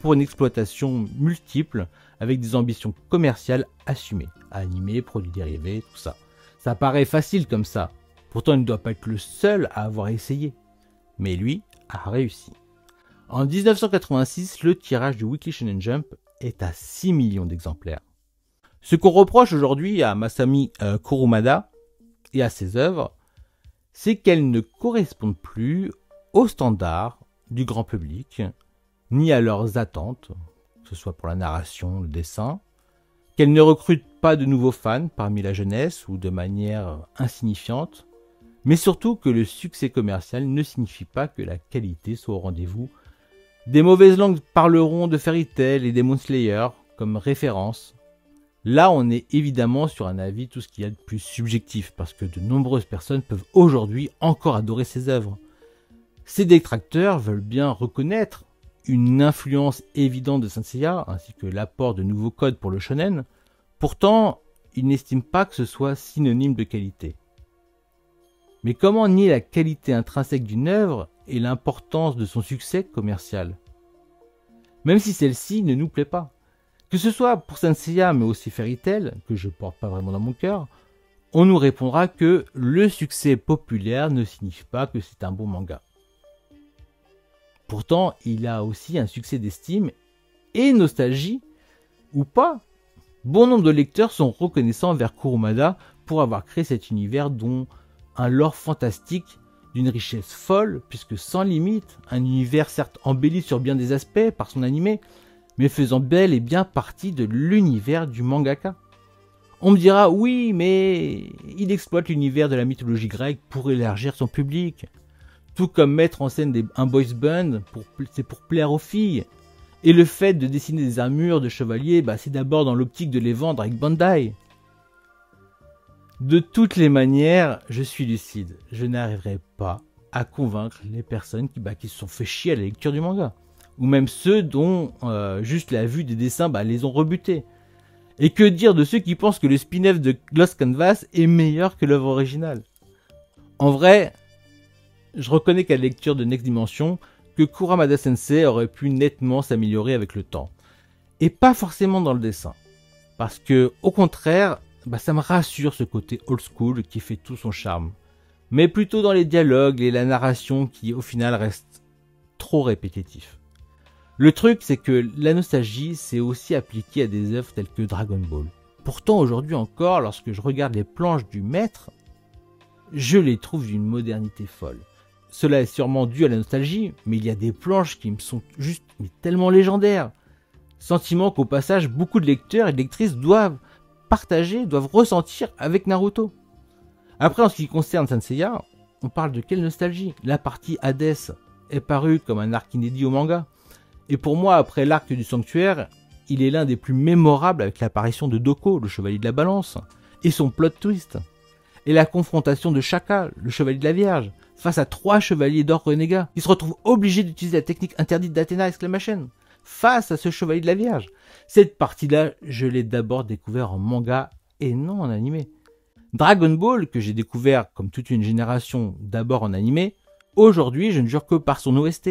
pour une exploitation multiple avec des ambitions commerciales assumées. Animé, produits dérivés, tout ça. Ça paraît facile comme ça. Pourtant, il ne doit pas être le seul à avoir essayé. Mais lui a réussi. En 1986, le tirage du Weekly Shonen Jump est à 6 millions d'exemplaires. Ce qu'on reproche aujourd'hui à Masami Kurumada et à ses œuvres, c'est qu'elles ne correspondent plus aux standards du grand public, ni à leurs attentes, que ce soit pour la narration, le dessin, qu'elles ne recrutent pas de nouveaux fans parmi la jeunesse ou de manière insignifiante, mais surtout que le succès commercial ne signifie pas que la qualité soit au rendez-vous. Des mauvaises langues parleront de Fairy Tail et Demon Slayer comme référence. Là, on est évidemment sur un avis tout ce qu'il y a de plus subjectif, parce que de nombreuses personnes peuvent aujourd'hui encore adorer ces œuvres. Ces détracteurs veulent bien reconnaître une influence évidente de Saint Seiya, ainsi que l'apport de nouveaux codes pour le shonen. Pourtant, ils n'estiment pas que ce soit synonyme de qualité. Mais comment nier la qualité intrinsèque d'une œuvre et l'importance de son succès commercial, même si celle-ci ne nous plaît pas? Que ce soit pour Saint Seiya, mais aussi Fairy Tail, que je porte pas vraiment dans mon cœur, on nous répondra que le succès populaire ne signifie pas que c'est un bon manga. Pourtant, il a aussi un succès d'estime et nostalgie, ou pas. Bon nombre de lecteurs sont reconnaissants envers Kurumada pour avoir créé cet univers dont un lore fantastique d'une richesse folle, puisque sans limite, un univers certes embelli sur bien des aspects par son animé, mais faisant bel et bien partie de l'univers du mangaka. On me dira, oui, mais il exploite l'univers de la mythologie grecque pour élargir son public. Tout comme mettre en scène un boys band, c'est pour plaire aux filles. Et le fait de dessiner des armures de chevaliers, c'est d'abord dans l'optique de les vendre avec Bandai. De toutes les manières, je suis lucide. Je n'arriverai pas à convaincre les personnes qui se sont fait chier à la lecture du manga. ou même ceux dont juste la vue des dessins les ont rebutés. Et que dire de ceux qui pensent que le spin-off de Lost Canvas est meilleur que l'œuvre originale? En vrai, je reconnais qu'à la lecture de Next Dimension, que Kuramada Sensei aurait pu nettement s'améliorer avec le temps. Et pas forcément dans le dessin. Parce que, au contraire, ça me rassure ce côté old school qui fait tout son charme. Mais plutôt dans les dialogues et la narration qui, au final, restent trop répétitifs. Le truc, c'est que la nostalgie s'est aussi appliquée à des œuvres telles que Dragon Ball. Pourtant, aujourd'hui encore, lorsque je regarde les planches du maître, je les trouve d'une modernité folle. Cela est sûrement dû à la nostalgie, mais il y a des planches qui me sont juste tellement légendaires. Sentiment qu'au passage, beaucoup de lecteurs et de lectrices doivent partager, doivent ressentir avec Naruto. Après, en ce qui concerne Saint Seiya, on parle de quelle nostalgie? La partie Hades est parue comme un arc inédit au manga. Et pour moi, après l'arc du sanctuaire, il est l'un des plus mémorables avec l'apparition de Doko, le chevalier de la balance, et son plot twist. Et la confrontation de Shaka, le chevalier de la Vierge, face à 3 chevaliers d'or renégats, qui se retrouvent obligés d'utiliser la technique interdite d'Athéna ! Face à ce chevalier de la Vierge. Cette partie-là, je l'ai d'abord découvert en manga et non en animé. Dragon Ball, que j'ai découvert comme toute une génération d'abord en animé, aujourd'hui je ne jure que par son OST.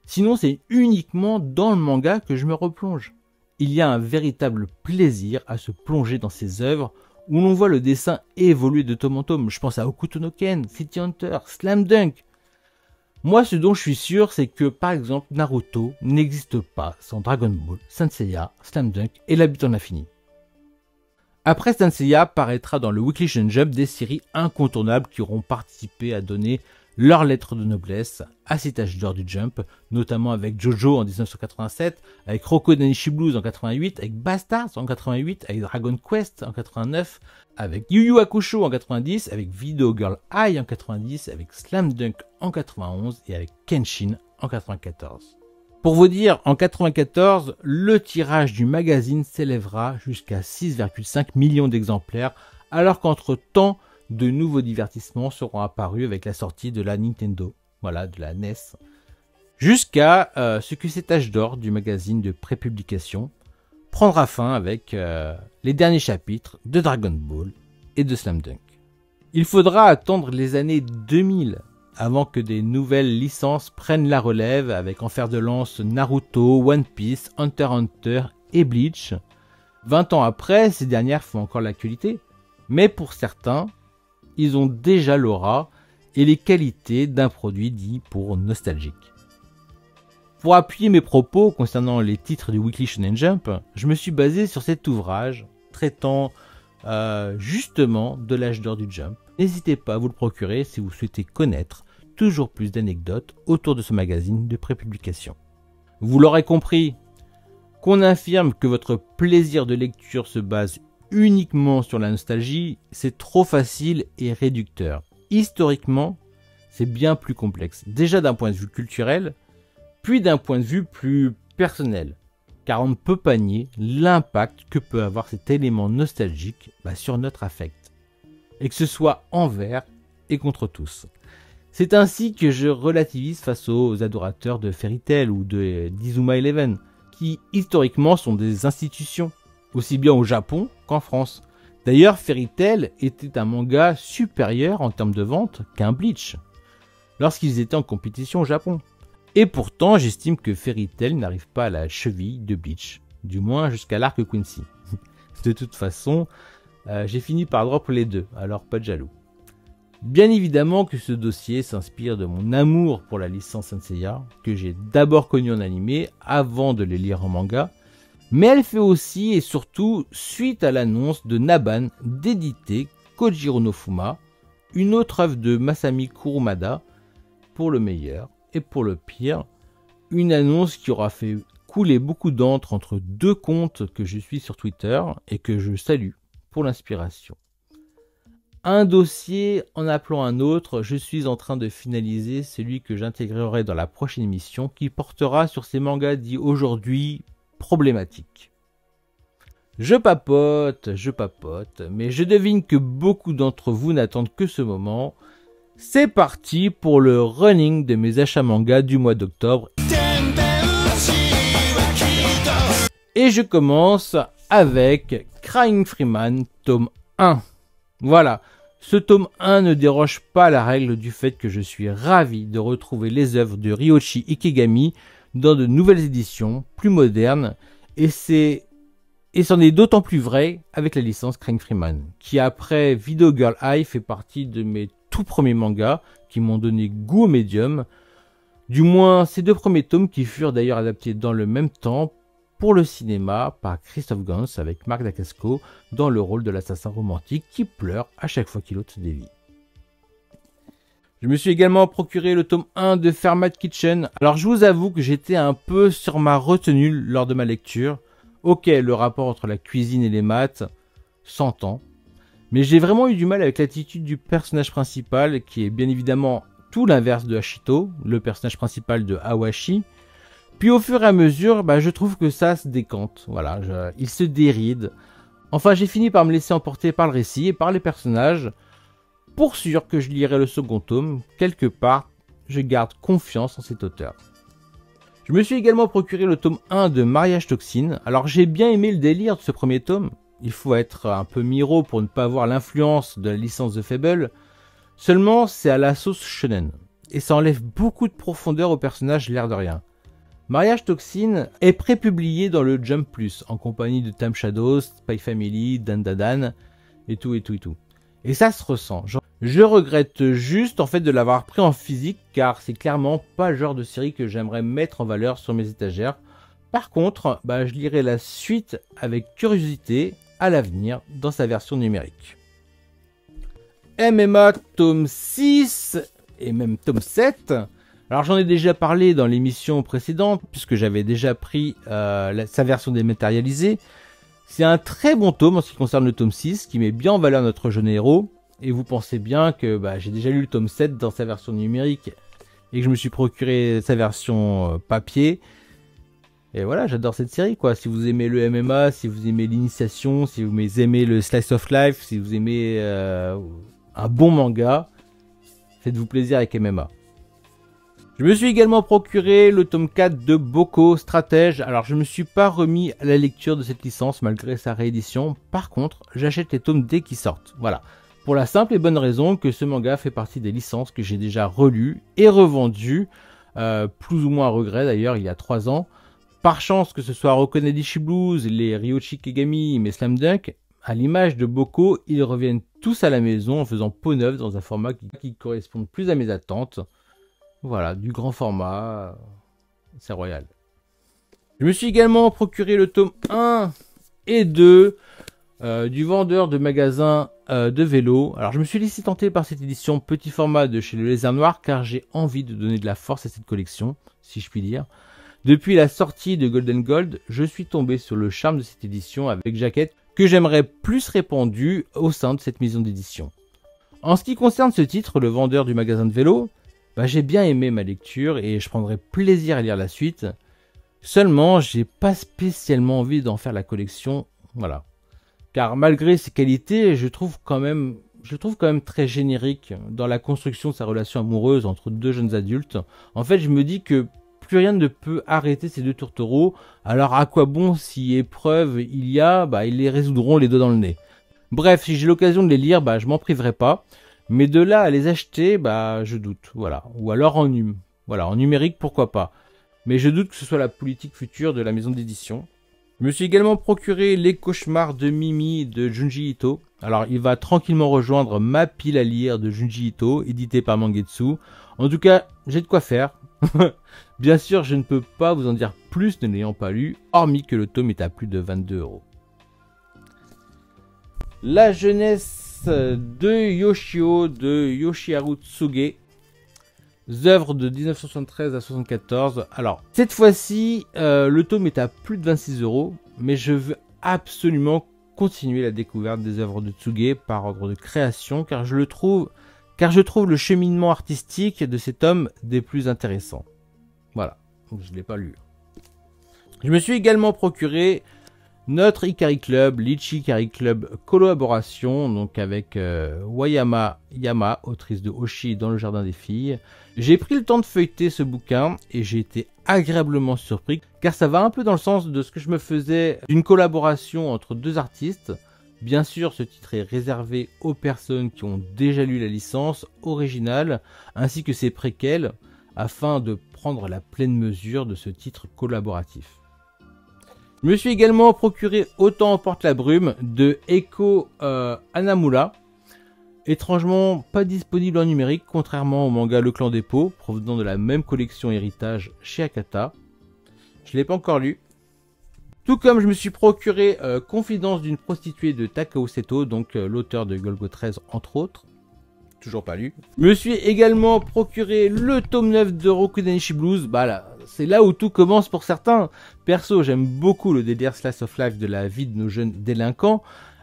Sinon c'est uniquement dans le manga que je me replonge. Il y a un véritable plaisir à se plonger dans ces œuvres où l'on voit le dessin évoluer de tome en tome. Je pense à Hokuto no Ken, City Hunter, Slam Dunk. Moi, ce dont je suis sûr, c'est que, par exemple, Naruto n'existe pas sans Dragon Ball, Saint Seiya, Slam Dunk et La Butte en Infini. Après Saint Seiya, paraîtra dans le Weekly Shonen Jump des séries incontournables qui auront participé à donner leur lettre de noblesse à cet âge d'or du Jump, notamment avec Jojo en 1987, avec Rocco Danishi Blues en 88, avec Bastards en 88, avec Dragon Quest en 89, avec Yu Yu Hakusho en 90, avec Video Girl Ai en 90, avec Slam Dunk en 91 et avec Kenshin en 94. Pour vous dire, en 94, le tirage du magazine s'élèvera jusqu'à 6,5 millions d'exemplaires, alors qu'entre-temps, de nouveaux divertissements seront apparus avec la sortie de la Nintendo, de la NES, jusqu'à ce que cet âge d'or du magazine de prépublication prendra fin avec les derniers chapitres de Dragon Ball et de Slam Dunk. Il faudra attendre les années 2000 avant que des nouvelles licences prennent la relève avec en fer de lance Naruto, One Piece, Hunter x Hunter et Bleach. 20 ans après, ces dernières font encore l'actualité, mais pour certains, ils ont déjà l'aura et les qualités d'un produit dit pour nostalgique. Pour appuyer mes propos concernant les titres du Weekly Shonen Jump, je me suis basé sur cet ouvrage traitant justement de l'âge d'or du Jump. N'hésitez pas à vous le procurer si vous souhaitez connaître toujours plus d'anecdotes autour de ce magazine de prépublication. Vous l'aurez compris, qu'on affirme que votre plaisir de lecture se base uniquement sur la nostalgie, c'est trop facile et réducteur. Historiquement, c'est bien plus complexe. Déjà d'un point de vue culturel, puis d'un point de vue plus personnel. Car on ne peut pas nier l'impact que peut avoir cet élément nostalgique sur notre affect. Et que ce soit envers et contre tous. C'est ainsi que je relativise face aux adorateurs de Fairy Tail ou de d'Izuma Eleven, qui historiquement sont des institutions, aussi bien au Japon qu'en France. D'ailleurs, Fairy Tail était un manga supérieur en termes de vente qu'un Bleach, lorsqu'ils étaient en compétition au Japon. Et pourtant, j'estime que Fairy Tail n'arrive pas à la cheville de Bleach, du moins jusqu'à l'arc Quincy. De toute façon, j'ai fini par drop les deux, alors pas de jaloux. Bien évidemment que ce dossier s'inspire de mon amour pour la licence Saint Seiya, que j'ai d'abord connue en animé avant de les lire en manga, mais elle fait aussi et surtout suite à l'annonce de Naban d'éditer Kojiro no Fuma, une autre œuvre de Masami Kurumada, pour le meilleur et pour le pire, une annonce qui aura fait couler beaucoup d'encre entre deux comptes que je suis sur Twitter et que je salue pour l'inspiration. Un dossier en appelant un autre, je suis en train de finaliser celui que j'intégrerai dans la prochaine émission qui portera sur ces mangas dits aujourd'hui problématiques. Je papote, mais je devine que beaucoup d'entre vous n'attendent que ce moment. C'est parti pour le running de mes achats mangas du mois d'octobre. Et je commence avec Crying Freeman, tome 1. Voilà, ce tome 1 ne déroge pas à la règle du fait que je suis ravi de retrouver les œuvres de Ryoichi Ikegami dans de nouvelles éditions, plus modernes, et c'en est d'autant plus vrai avec la licence Crying Freeman, qui après Video Girl Eye fait partie de mes tout premiers mangas qui m'ont donné goût au médium, du moins ces 2 premiers tomes qui furent d'ailleurs adaptés dans le même temps pour le cinéma par Christophe Gans avec Marc Dacascos dans le rôle de l'assassin romantique qui pleure à chaque fois qu'il ôte des vies. Je me suis également procuré le tome 1 de Fermat Kitchen. Alors je vous avoue que j'étais un peu sur ma retenue lors de ma lecture. Ok, le rapport entre la cuisine et les maths s'entend, mais j'ai vraiment eu du mal avec l'attitude du personnage principal qui est bien évidemment tout l'inverse de Hashito, le personnage principal de Awashi. Puis au fur et à mesure, je trouve que ça se décante, voilà, il se déride. Enfin, j'ai fini par me laisser emporter par le récit et par les personnages. Pour sûr que je lirai le second tome, quelque part, je garde confiance en cet auteur. Je me suis également procuré le tome 1 de Mariage Toxine. Alors j'ai bien aimé le délire de ce premier tome. Il faut être un peu miro pour ne pas avoir l'influence de la licence de Fable. Seulement, c'est à la sauce shonen. Et ça enlève beaucoup de profondeur au personnage, l'air de rien. Mariage Toxine est prépublié dans le Jump Plus, en compagnie de Time Shadows, Spy Family, Dandadan, et tout. Et ça se ressent. Je regrette juste en fait de l'avoir pris en physique, car c'est clairement pas le genre de série que j'aimerais mettre en valeur sur mes étagères. Par contre, je lirai la suite avec curiosité à l'avenir dans sa version numérique. MMA tome 6 et même tome 7. Alors j'en ai déjà parlé dans l'émission précédente, puisque j'avais déjà pris sa version dématérialisée. C'est un très bon tome en ce qui concerne le tome 6, qui met bien en valeur notre jeune héros. Et vous pensez bien que j'ai déjà lu le tome 7 dans sa version numérique, et que je me suis procuré sa version papier. Et voilà, j'adore cette série, quoi. Si vous aimez le MMA, si vous aimez l'initiation, si vous aimez le slice of life, si vous aimez un bon manga, faites-vous plaisir avec MMA. Je me suis également procuré le tome 4 de Boko Stratège. Alors je ne me suis pas remis à la lecture de cette licence malgré sa réédition. Par contre, j'achète les tomes dès qu'ils sortent. Voilà. Pour la simple et bonne raison que ce manga fait partie des licences que j'ai déjà relues et revendues, plus ou moins à regret d'ailleurs, il y a 3 ans. Par chance que ce soit Rokonadishi Blues, les Ryoichi Ikegami, mais Slam Dunk, à l'image de Boko, ils reviennent tous à la maison en faisant peau neuve dans un format qui correspond plus à mes attentes. Voilà, du grand format, c'est royal. Je me suis également procuré le tome 1 et 2 du vendeur de magasins de vélo. Alors je me suis laissé tenter par cette édition petit format de chez le Lézard Noir, car j'ai envie de donner de la force à cette collection, si je puis dire. Depuis la sortie de Golden Gold, je suis tombé sur le charme de cette édition avec jaquette que j'aimerais plus répandue au sein de cette maison d'édition. En ce qui concerne ce titre, le vendeur du magasin de vélo, j'ai bien aimé ma lecture et je prendrai plaisir à lire la suite. Seulement, j'ai pas spécialement envie d'en faire la collection, voilà. Car malgré ses qualités, je trouve quand même très générique dans la construction de sa relation amoureuse entre 2 jeunes adultes. En fait, je me dis que plus rien ne peut arrêter ces 2 tourtereaux, alors à quoi bon si épreuve il y a, ils les résoudront les doigts dans le nez. Bref, si j'ai l'occasion de les lire, je m'en priverai pas. Mais de là à les acheter, je doute, voilà. Ou alors en numérique, pourquoi pas. Mais je doute que ce soit la politique future de la maison d'édition. Je me suis également procuré Les Cauchemars de Mimi de Junji Ito. Alors, il va tranquillement rejoindre ma pile à lire de Junji Ito, édité par Mangetsu. En tout cas, j'ai de quoi faire. Bien sûr, je ne peux pas vous en dire plus ne l'ayant pas lu, hormis que le tome est à plus de 22 €. La jeunesse de Yoshio de Yoshiharu Tsuge, œuvre de 1973 à 74. Alors, cette fois-ci, le tome est à plus de 26 €, mais je veux absolument continuer la découverte des œuvres de Tsuge par ordre de création, car je trouve le cheminement artistique de cet homme des plus intéressants. Voilà, donc je ne l'ai pas lu. Je me suis également procuré notre Ikari Club, Litchi Ikari Club collaboration, donc avec Wayama Yama, autrice de Oshi dans le jardin des filles. J'ai pris le temps de feuilleter ce bouquin et j'ai été agréablement surpris car ça va un peu dans le sens de ce que je me faisais d'une collaboration entre deux artistes. Bien sûr, ce titre est réservé aux personnes qui ont déjà lu la licence originale ainsi que ses préquels afin de prendre la pleine mesure de ce titre collaboratif. Je me suis également procuré Autant emporte la brume de Eko Hanamura. Étrangement pas disponible en numérique, contrairement au manga Le Clan des Pots, provenant de la même collection héritage chez Akata. Je ne l'ai pas encore lu. Tout comme je me suis procuré Confidence d'une prostituée de Takao Seto, donc l'auteur de Golgo 13 entre autres. Toujours pas lu. Je me suis également procuré le tome 9 de Rokudenishi Blues. Bah là, c'est là où tout commence pour certains. Perso, j'aime beaucoup le délire slice of life de la vie de nos jeunes délinquants.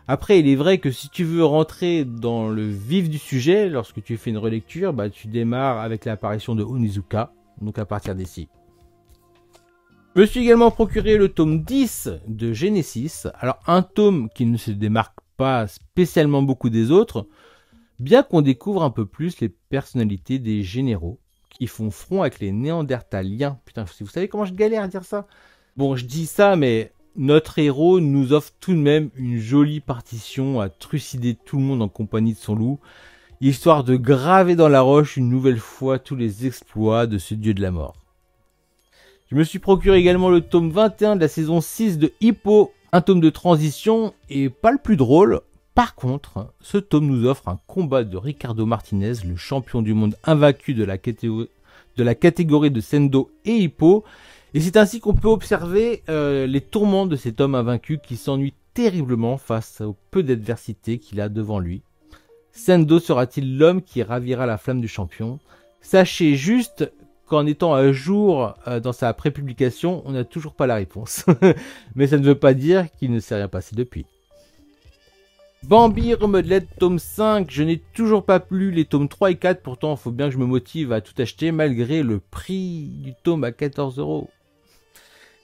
Après, il est vrai que si tu veux rentrer dans le vif du sujet, lorsque tu fais une relecture, bah, tu démarres avec l'apparition de Onizuka, donc à partir d'ici. Je me suis également procuré le tome 10 de Genesis. Alors, un tome qui ne se démarque pas spécialement beaucoup des autres, bien qu'on découvre un peu plus les personnalités des généraux qui font front avec les Néandertaliens. Putain, vous savez comment je galère à dire ça? Bon, je dis ça, mais notre héros nous offre tout de même une jolie partition à trucider tout le monde en compagnie de son loup, histoire de graver dans la roche une nouvelle fois tous les exploits de ce dieu de la mort. Je me suis procuré également le tome 21 de la saison 6 de Hippo, un tome de transition et pas le plus drôle. Par contre, ce tome nous offre un combat de Ricardo Martinez, le champion du monde invaincu de la catégorie de Sendo et Hippo. Et c'est ainsi qu'on peut observer les tourments de cet homme invaincu qui s'ennuie terriblement face au peu d'adversité qu'il a devant lui. Sendo sera-t-il l'homme qui ravira la flamme du champion? Sachez juste qu'en étant à jour dans sa prépublication, on n'a toujours pas la réponse. Mais ça ne veut pas dire qu'il ne s'est rien passé depuis. Bambi Remodeled tome 5, je n'ai toujours pas lu les tomes 3 et 4, pourtant il faut bien que je me motive à tout acheter malgré le prix du tome à 14 €.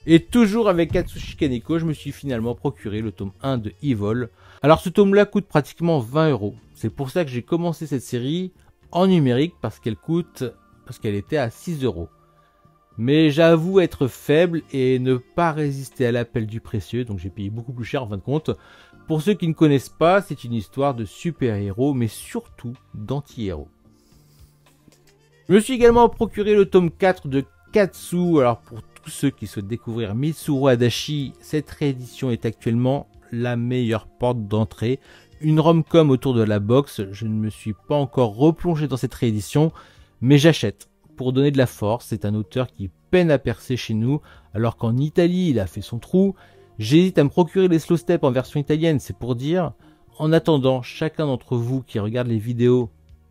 Et toujours avec Katsushi Kaneko, je me suis finalement procuré le tome 1 de Evil. Alors ce tome-là coûte pratiquement 20 €. C'est pour ça que j'ai commencé cette série en numérique parce qu'elle était à 6 €. Mais j'avoue être faible et ne pas résister à l'appel du précieux, donc j'ai payé beaucoup plus cher en fin de compte. Pour ceux qui ne connaissent pas, c'est une histoire de super-héros, mais surtout d'anti-héros. Je me suis également procuré le tome 4 de Katsu. Alors pour tous ceux qui souhaitent découvrir Mitsuru Adachi, cette réédition est actuellement la meilleure porte d'entrée. Une rom-com autour de la boxe, je ne me suis pas encore replongé dans cette réédition, mais j'achète. Pour donner de la force, c'est un auteur qui peine à percer chez nous, alors qu'en Italie il a fait son trou. J'hésite à me procurer les slow steps en version italienne, c'est pour dire. En attendant, chacun d'entre vous qui regarde les vidéos,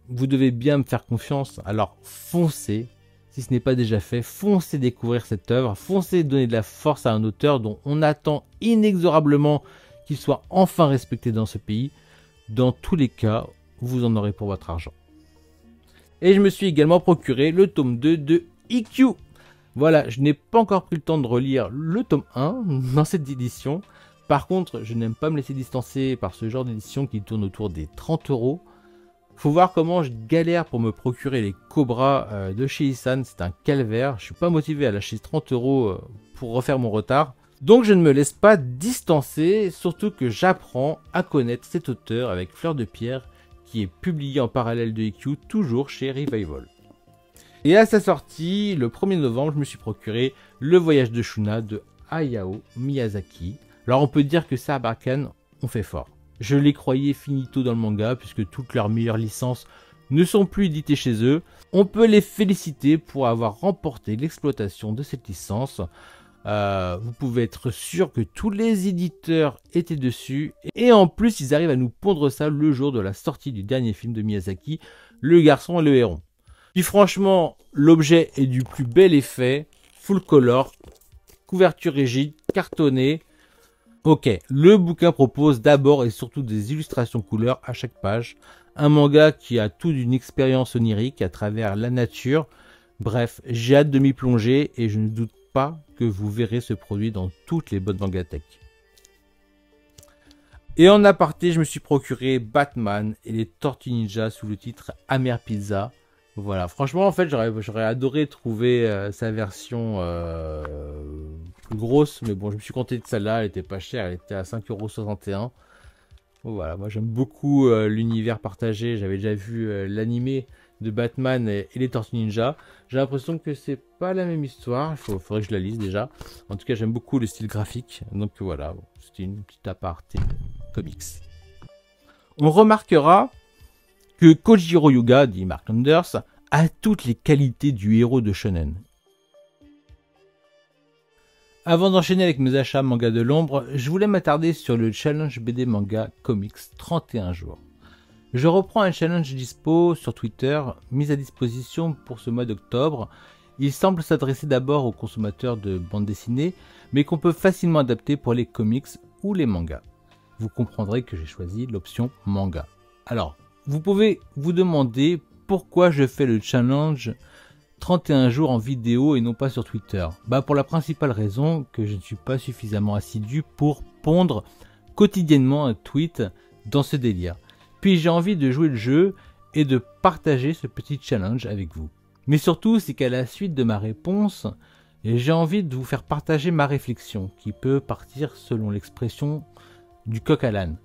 vous devez bien me faire confiance, alors foncez, si ce n'est pas déjà fait, foncez découvrir cette œuvre, foncez donner de la force à un auteur dont on attend inexorablement qu'il soit enfin respecté dans ce pays. Dans tous les cas, vous en aurez pour votre argent. Et je me suis également procuré le tome 2 de IQ. Voilà, je n'ai pas encore pris le temps de relire le tome 1 dans cette édition. Par contre, je n'aime pas me laisser distancer par ce genre d'édition qui tourne autour des 30 €. Faut voir comment je galère pour me procurer les Cobras de chez Isan. C'est un calvaire. Je suis pas motivé à lâcher 30 € pour refaire mon retard. Donc je ne me laisse pas distancer, surtout que j'apprends à connaître cet auteur avec Fleur de Pierre qui est publié en parallèle de IQ, toujours chez Revival. Et à sa sortie, le 1er novembre, je me suis procuré Le Voyage de Shuna de Hayao Miyazaki. Alors on peut dire que Sarbacane ont fait fort. Je les croyais finito dans le manga, puisque toutes leurs meilleures licences ne sont plus éditées chez eux. On peut les féliciter pour avoir remporté l'exploitation de cette licence. Vous pouvez être sûr que tous les éditeurs étaient dessus. Et en plus, ils arrivent à nous pondre ça le jour de la sortie du dernier film de Miyazaki, Le Garçon et le Héron. Puis franchement, l'objet est du plus bel effet, full color, couverture rigide, cartonnée. Ok, le bouquin propose d'abord et surtout des illustrations couleurs à chaque page. Un manga qui a tout d'une expérience onirique à travers la nature. Bref, j'ai hâte de m'y plonger et je ne doute pas que vous verrez ce produit dans toutes les bonnes mangathèques. Et en aparté, je me suis procuré Batman et les Tortues Ninja sous le titre Amer Pizza. Voilà, franchement, en fait, j'aurais adoré trouver sa version plus grosse, mais bon, je me suis contenté de celle-là, elle était pas chère, elle était à 5,61 €. Voilà, moi j'aime beaucoup l'univers partagé, j'avais déjà vu l'animé de Batman et les Tortues Ninja. J'ai l'impression que c'est pas la même histoire, faudrait que je la lise déjà. En tout cas, j'aime beaucoup le style graphique, donc voilà, c'était une petite aparté comics. On remarquera que Kojiro Yuga, dit Mark Landers, a toutes les qualités du héros de shonen. Avant d'enchaîner avec mes achats manga de l'ombre, je voulais m'attarder sur le challenge BD manga comics 31 jours. Je reprends un challenge dispo sur Twitter, mis à disposition pour ce mois d'octobre. Il semble s'adresser d'abord aux consommateurs de bande dessinée, mais qu'on peut facilement adapter pour les comics ou les mangas. Vous comprendrez que j'ai choisi l'option manga. Alors, vous pouvez vous demander pourquoi je fais le challenge 31 jours en vidéo et non pas sur Twitter. Pour la principale raison que je ne suis pas suffisamment assidu pour pondre quotidiennement un tweet dans ce délire. Puis j'ai envie de jouer le jeu et de partager ce petit challenge avec vous. Mais surtout, c'est qu'à la suite de ma réponse, j'ai envie de vous faire partager ma réflexion, qui peut partir selon l'expression du coq à l'âne.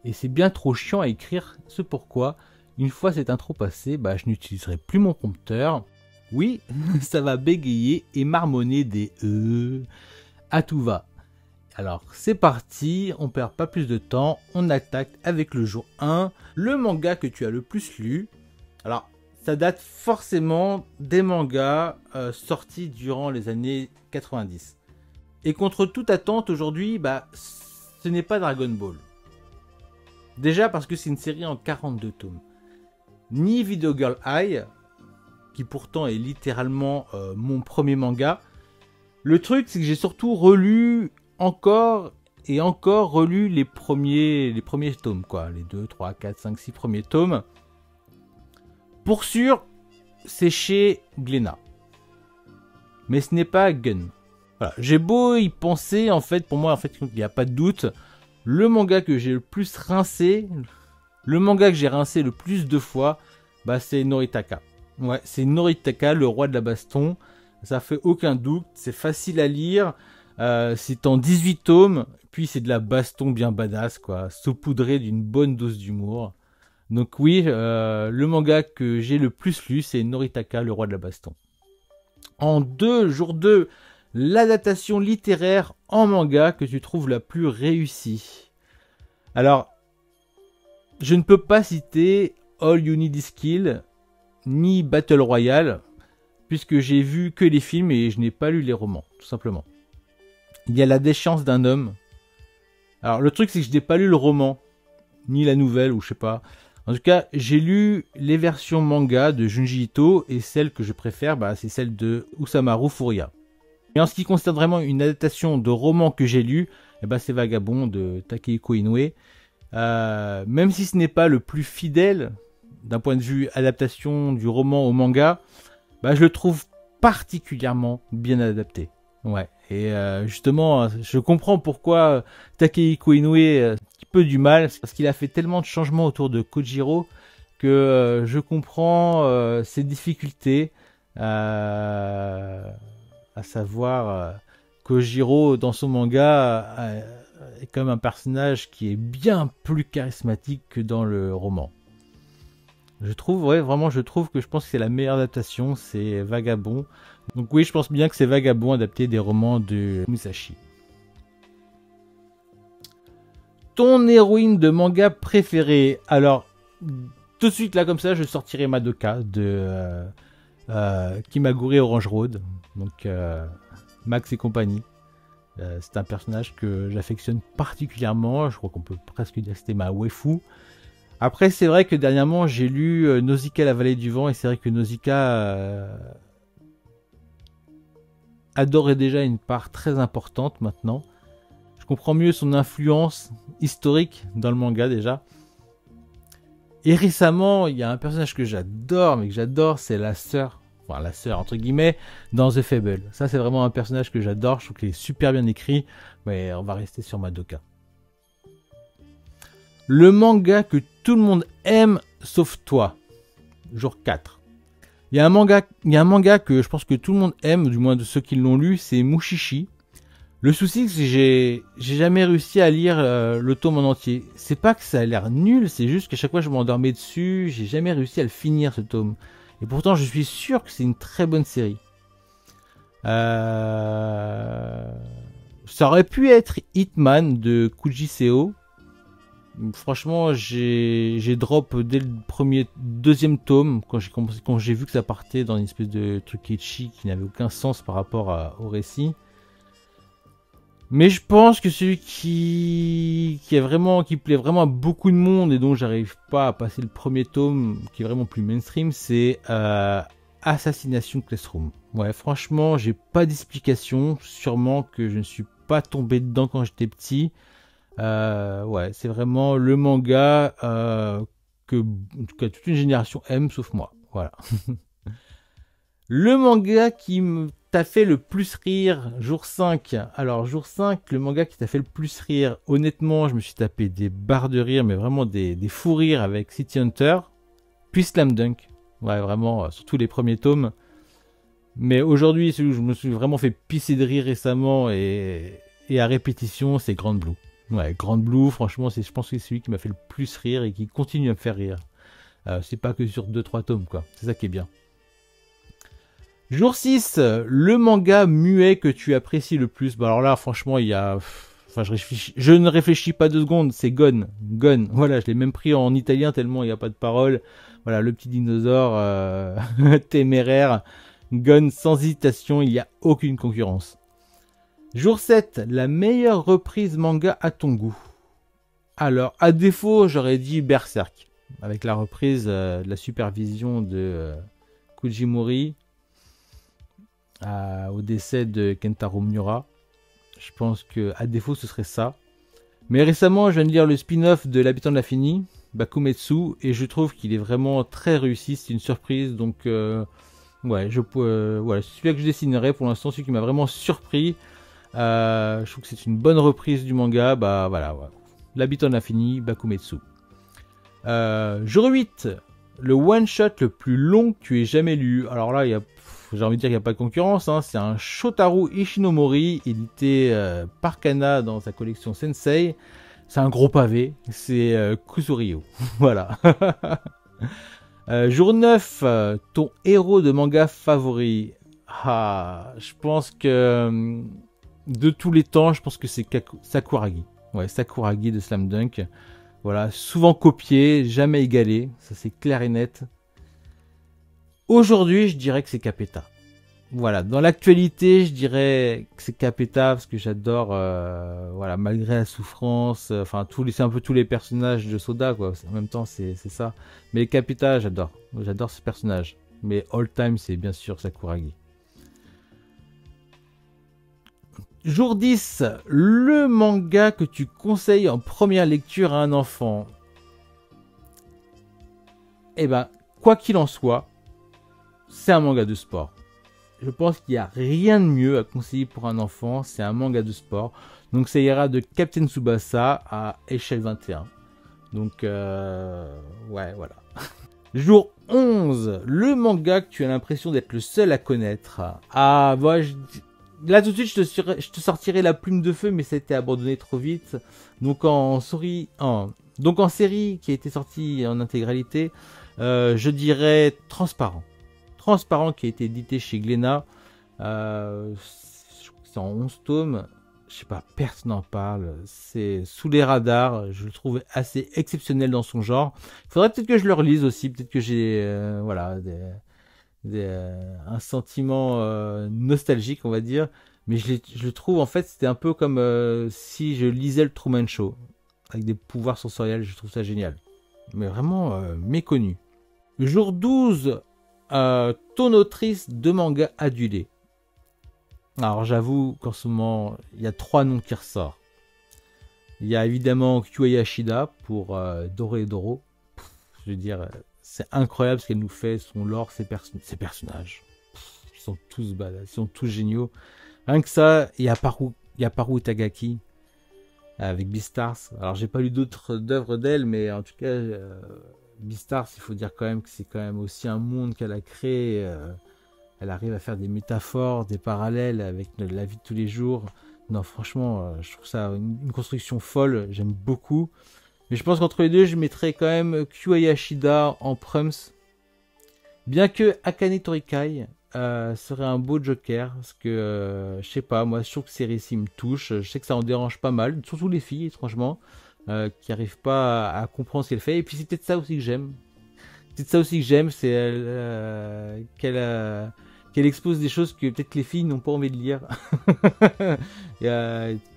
Et c'est bien trop chiant à écrire, ce pourquoi, une fois cette intro passée, je n'utiliserai plus mon prompteur. Oui, ça va bégayer et marmonner des à tout va. Alors c'est parti, on perd pas plus de temps, on attaque avec le jour 1, le manga que tu as le plus lu. Alors ça date forcément des mangas sortis durant les années 90. Et contre toute attente aujourd'hui, ce n'est pas Dragon Ball. Déjà parce que c'est une série en 42 tomes. Ni Video Girl Eye, qui pourtant est littéralement mon premier manga. Le truc, c'est que j'ai surtout relu encore et encore relu les premiers tomes, quoi. Les 2, 3, 4, 5, 6 premiers tomes. Pour sûr, c'est chez Glénat. Mais ce n'est pas Gun. Voilà. J'ai beau y penser, en fait, pour moi, en fait, il n'y a pas de doute. Le manga que j'ai le plus rincé, le manga que j'ai rincé le plus de fois, c'est Noritaka. Ouais, c'est Noritaka, le roi de la baston. Ça fait aucun doute, c'est facile à lire. C'est en 18 tomes, puis c'est de la baston bien badass, quoi, saupoudré d'une bonne dose d'humour. Donc oui, le manga que j'ai le plus lu, c'est Noritaka, le roi de la baston. En jour 2, l'adaptation littéraire en manga que tu trouves la plus réussie. Alors, je ne peux pas citer All You Need Is Kill, ni Battle Royale, puisque j'ai vu que les films et je n'ai pas lu les romans, tout simplement. Il y a La Déchéance d'un homme. Alors le truc c'est que je n'ai pas lu le roman, ni la nouvelle, ou je sais pas. En tout cas, j'ai lu les versions manga de Junji Ito, et celle que je préfère, c'est celle de Usamaru Furuya. Et en ce qui concerne vraiment une adaptation de roman que j'ai lu, c'est Vagabond de Takehiko Inoue. Même si ce n'est pas le plus fidèle d'un point de vue adaptation du roman au manga, je le trouve particulièrement bien adapté. Ouais, et justement, je comprends pourquoi Takehiko Inoue a un petit peu du mal, c'est parce qu'il a fait tellement de changements autour de Kojiro que je comprends ses difficultés, à savoir Kojiro dans son manga est comme un personnage qui est bien plus charismatique que dans le roman. Je trouve que je pense que c'est la meilleure adaptation, c'est Vagabond. Donc oui, je pense bien que c'est Vagabond adapté des romans de Musashi. Ton héroïne de manga préférée? Alors, tout de suite là comme ça, je sortirai Madoka de Kimagure Orange Road. Donc Max et compagnie. C'est un personnage que j'affectionne particulièrement. Je crois qu'on peut presque dire que c'était ma waifu. Après, c'est vrai que dernièrement, j'ai lu Nausicaa, la vallée du vent, et c'est vrai que Nausicaa adorait déjà une part très importante maintenant. Je comprends mieux son influence historique dans le manga déjà. Et récemment, il y a un personnage que j'adore, c'est la sœur, entre guillemets, dans The Fable. Ça, c'est vraiment un personnage que j'adore, je trouve qu'il est super bien écrit, mais on va rester sur Madoka. Le manga que tout le monde aime sauf toi. Jour 4. Il y a un manga que je pense que tout le monde aime, du moins de ceux qui l'ont lu, c'est Mushishi. Le souci, c'est que j'ai jamais réussi à lire le tome en entier. C'est pas que ça a l'air nul, c'est juste qu'à chaque fois je m'endormais dessus, j'ai jamais réussi à le finir ce tome. Et pourtant, je suis sûr que c'est une très bonne série. Ça aurait pu être Hitman de Kuji Seo. Franchement, j'ai drop dès le deuxième tome quand j'ai vu que ça partait dans une espèce de truc etchi qui n'avait aucun sens par rapport au récit. Mais je pense que celui qui plaît vraiment à beaucoup de monde et dont j'arrive pas à passer le premier tome, qui est vraiment plus mainstream, c'est Assassination Classroom. Ouais, franchement, j'ai pas d'explication. Sûrement que je ne suis pas tombé dedans quand j'étais petit. Ouais, c'est vraiment le manga que en tout cas toute une génération aime, sauf moi. Voilà. Le manga qui t'a fait le plus rire, jour 5. Alors, jour 5, le manga qui t'a fait le plus rire, honnêtement, je me suis tapé des barres de rire, mais vraiment des fous rires avec City Hunter, puis Slam Dunk. Ouais, vraiment, surtout les premiers tomes. Mais aujourd'hui, celui où je me suis vraiment fait pisser de rire récemment et à répétition, c'est Grand Blue. Ouais, Grand Blue, franchement, je pense que c'est celui qui m'a fait le plus rire et qui continue à me faire rire. C'est pas que sur 2-3 tomes, quoi. C'est ça qui est bien. Jour 6, le manga muet que tu apprécies le plus. Bah alors là, franchement, il y a... Enfin, je ne réfléchis pas 2 secondes, c'est Gon. Gon, voilà, je l'ai même pris en italien tellement il n'y a pas de parole. Voilà, le petit dinosaure téméraire. Gon, sans hésitation, il n'y a aucune concurrence. Jour 7, la meilleure reprise manga à ton goût. Alors, à défaut, j'aurais dit Berserk. Avec la reprise de la supervision de Kujimori au décès de Kentaro Miura. Je pense que à défaut, ce serait ça. Mais récemment, je viens de lire le spin-off de l'Habitant de l'Infini, Bakumetsu, et je trouve qu'il est vraiment très réussi. C'est une surprise, donc ouais, voilà, c'est celui-là que je dessinerai pour l'instant, celui qui m'a vraiment surpris. Je trouve que c'est une bonne reprise du manga. Bah voilà, ouais. L'Habitant de l'Infini, Bakumetsu. Jour 8, le one-shot le plus long que tu aies jamais lu. Alors là, j'ai envie de dire qu'il n'y a pas de concurrence. Hein. C'est un Shotaro Ishinomori, édité par Kana dans sa collection Sensei. C'est un gros pavé. C'est Kusuryo. Voilà. Jour 9, ton héros de manga favori. Je pense que de tous les temps, je pense que c'est Sakuragi. Ouais, Sakuragi de Slam Dunk. Voilà, souvent copié, jamais égalé, ça c'est clair et net. Aujourd'hui, je dirais que c'est Capeta. Voilà, dans l'actualité, je dirais que c'est Capeta parce que j'adore, voilà, malgré la souffrance, enfin c'est un peu tous les personnages de Soda, quoi. En même temps, c'est ça. Mais Capeta, j'adore ce personnage. Mais all time, c'est bien sûr Sakuragi. Jour 10, le manga que tu conseilles en première lecture à un enfant. Eh ben, quoi qu'il en soit, c'est un manga de sport. Je pense qu'il n'y a rien de mieux à conseiller pour un enfant, c'est un manga de sport. Donc ça ira de Captain Tsubasa à échelle 21. Donc, ouais, voilà. Jour 11, le manga que tu as l'impression d'être le seul à connaître. Ah, voilà, là tout de suite je te sortirai la plume de feu, mais ça a été abandonné trop vite. Donc en série qui a été sortie en intégralité, je dirais Transparent. Transparent qui a été édité chez Glénat. C'est en 11 tomes. Je sais pas, personne n'en parle. C'est sous les radars. Je le trouve assez exceptionnel dans son genre. Il faudrait peut-être que je le relise aussi. Peut-être que j'ai voilà, un sentiment nostalgique, on va dire. Mais je le trouve, en fait, c'était un peu comme si je lisais le Truman Show. Avec des pouvoirs sensoriels. Je trouve ça génial. Mais vraiment méconnu. Jour 12, ton autrice de manga adulé. Alors j'avoue qu'en ce moment, il y a 3 noms qui ressortent. Il y a évidemment Kyuei Ashida pour Doro et Doro. Je veux dire, c'est incroyable ce qu'elle nous fait, son lore, ses personnages. Ils sont tous badass, ils sont tous géniaux. Rien que ça, il y a Paru Itagaki. avec Beastars. Alors j'ai pas lu d'autres d'œuvres d'elle, mais en tout cas Beastars, il faut dire quand même que c'est quand même aussi un monde qu'elle a créé. Elle arrive à faire des métaphores, des parallèles avec la vie de tous les jours. Non, franchement, je trouve ça une construction folle. J'aime beaucoup. Mais je pense qu'entre les deux, je mettrais quand même Kyu Yashida en Prums. Bien que Akane Torikai serait un beau joker. Parce que, je sais pas, moi, je trouve que ces récits me touchent. Je sais que ça en dérange pas mal. Surtout les filles, étrangement. Qui n'arrivent pas à comprendre ce qu'elle fait. Et puis c'est peut-être ça aussi que j'aime. C'est ça aussi que j'aime. C'est qu'elle expose des choses que peut-être les filles n'ont pas envie de lire.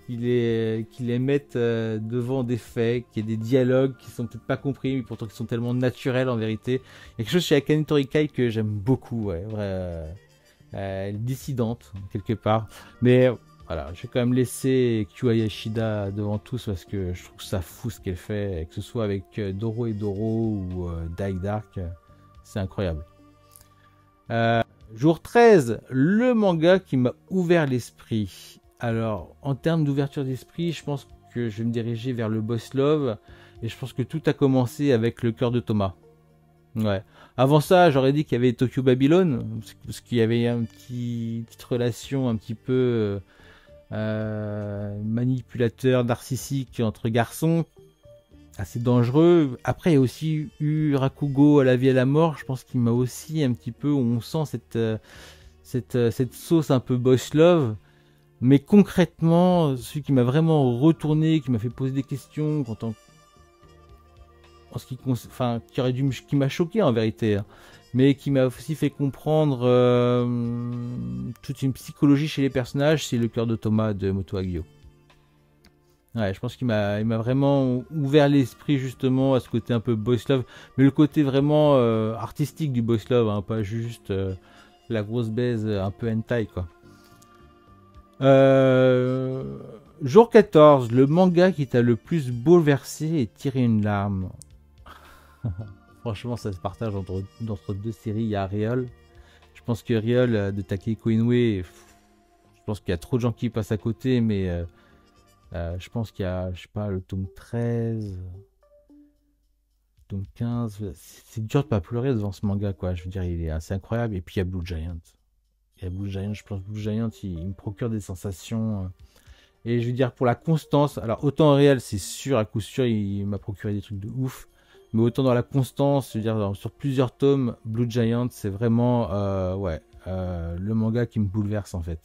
Qu'il les mette devant des faits, qu'il y ait des dialogues qui sont peut-être pas compris, mais pourtant qui sont tellement naturels en vérité. Il y a quelque chose chez Akane Torikai que j'aime beaucoup, ouais, elle est dissidente quelque part. Mais voilà, je vais quand même laisser Kyu Yashida devant tous parce que je trouve ça fou ce qu'elle fait, que ce soit avec Doro et Doro ou Dark Dark, c'est incroyable. Jour 13, le manga qui m'a ouvert l'esprit. Alors, en termes d'ouverture d'esprit, je pense que je vais me diriger vers le Boss Love. Et je pense que tout a commencé avec le cœur de Thomas. Ouais. Avant ça, j'aurais dit qu'il y avait Tokyo Babylon. Parce qu'il y avait une petite relation un petit peu manipulateur, narcissique entre garçons. Assez dangereux. Après, il y a aussi eu Rakugo à la vie et à la mort. Je pense qu'il m'a aussi un petit peu... On sent cette sauce un peu Boss Love. Mais concrètement, celui qui m'a vraiment retourné, qui m'a fait poser des questions, qui m'a choqué en vérité, hein, mais qui m'a aussi fait comprendre toute une psychologie chez les personnages, c'est le cœur de Thomas de Moto Hagio. Ouais, je pense qu'il m'a vraiment ouvert l'esprit justement à ce côté un peu boys love, mais le côté vraiment artistique du boys love, hein, pas juste la grosse baise un peu hentai quoi. Jour 14, le manga qui t'a le plus bouleversé et tiré une larme. Franchement, ça se partage entre deux séries. Il y a Riol. Je pense que Riol de Takehiko Inoue, je pense qu'il y a trop de gens qui passent à côté, mais je pense qu'il y a, je sais pas, le tome 13, le tome 15. C'est dur de pas pleurer devant ce manga, quoi. Je veux dire, il est assez incroyable. Et puis il y a Blue Giant. Je pense que Blue Giant, il me procure des sensations. Et je veux dire, pour la constance, alors autant en réel, c'est sûr, à coup sûr, il m'a procuré des trucs de ouf. Mais autant dans la constance, je veux dire, sur plusieurs tomes, Blue Giant, c'est vraiment le manga qui me bouleverse en fait.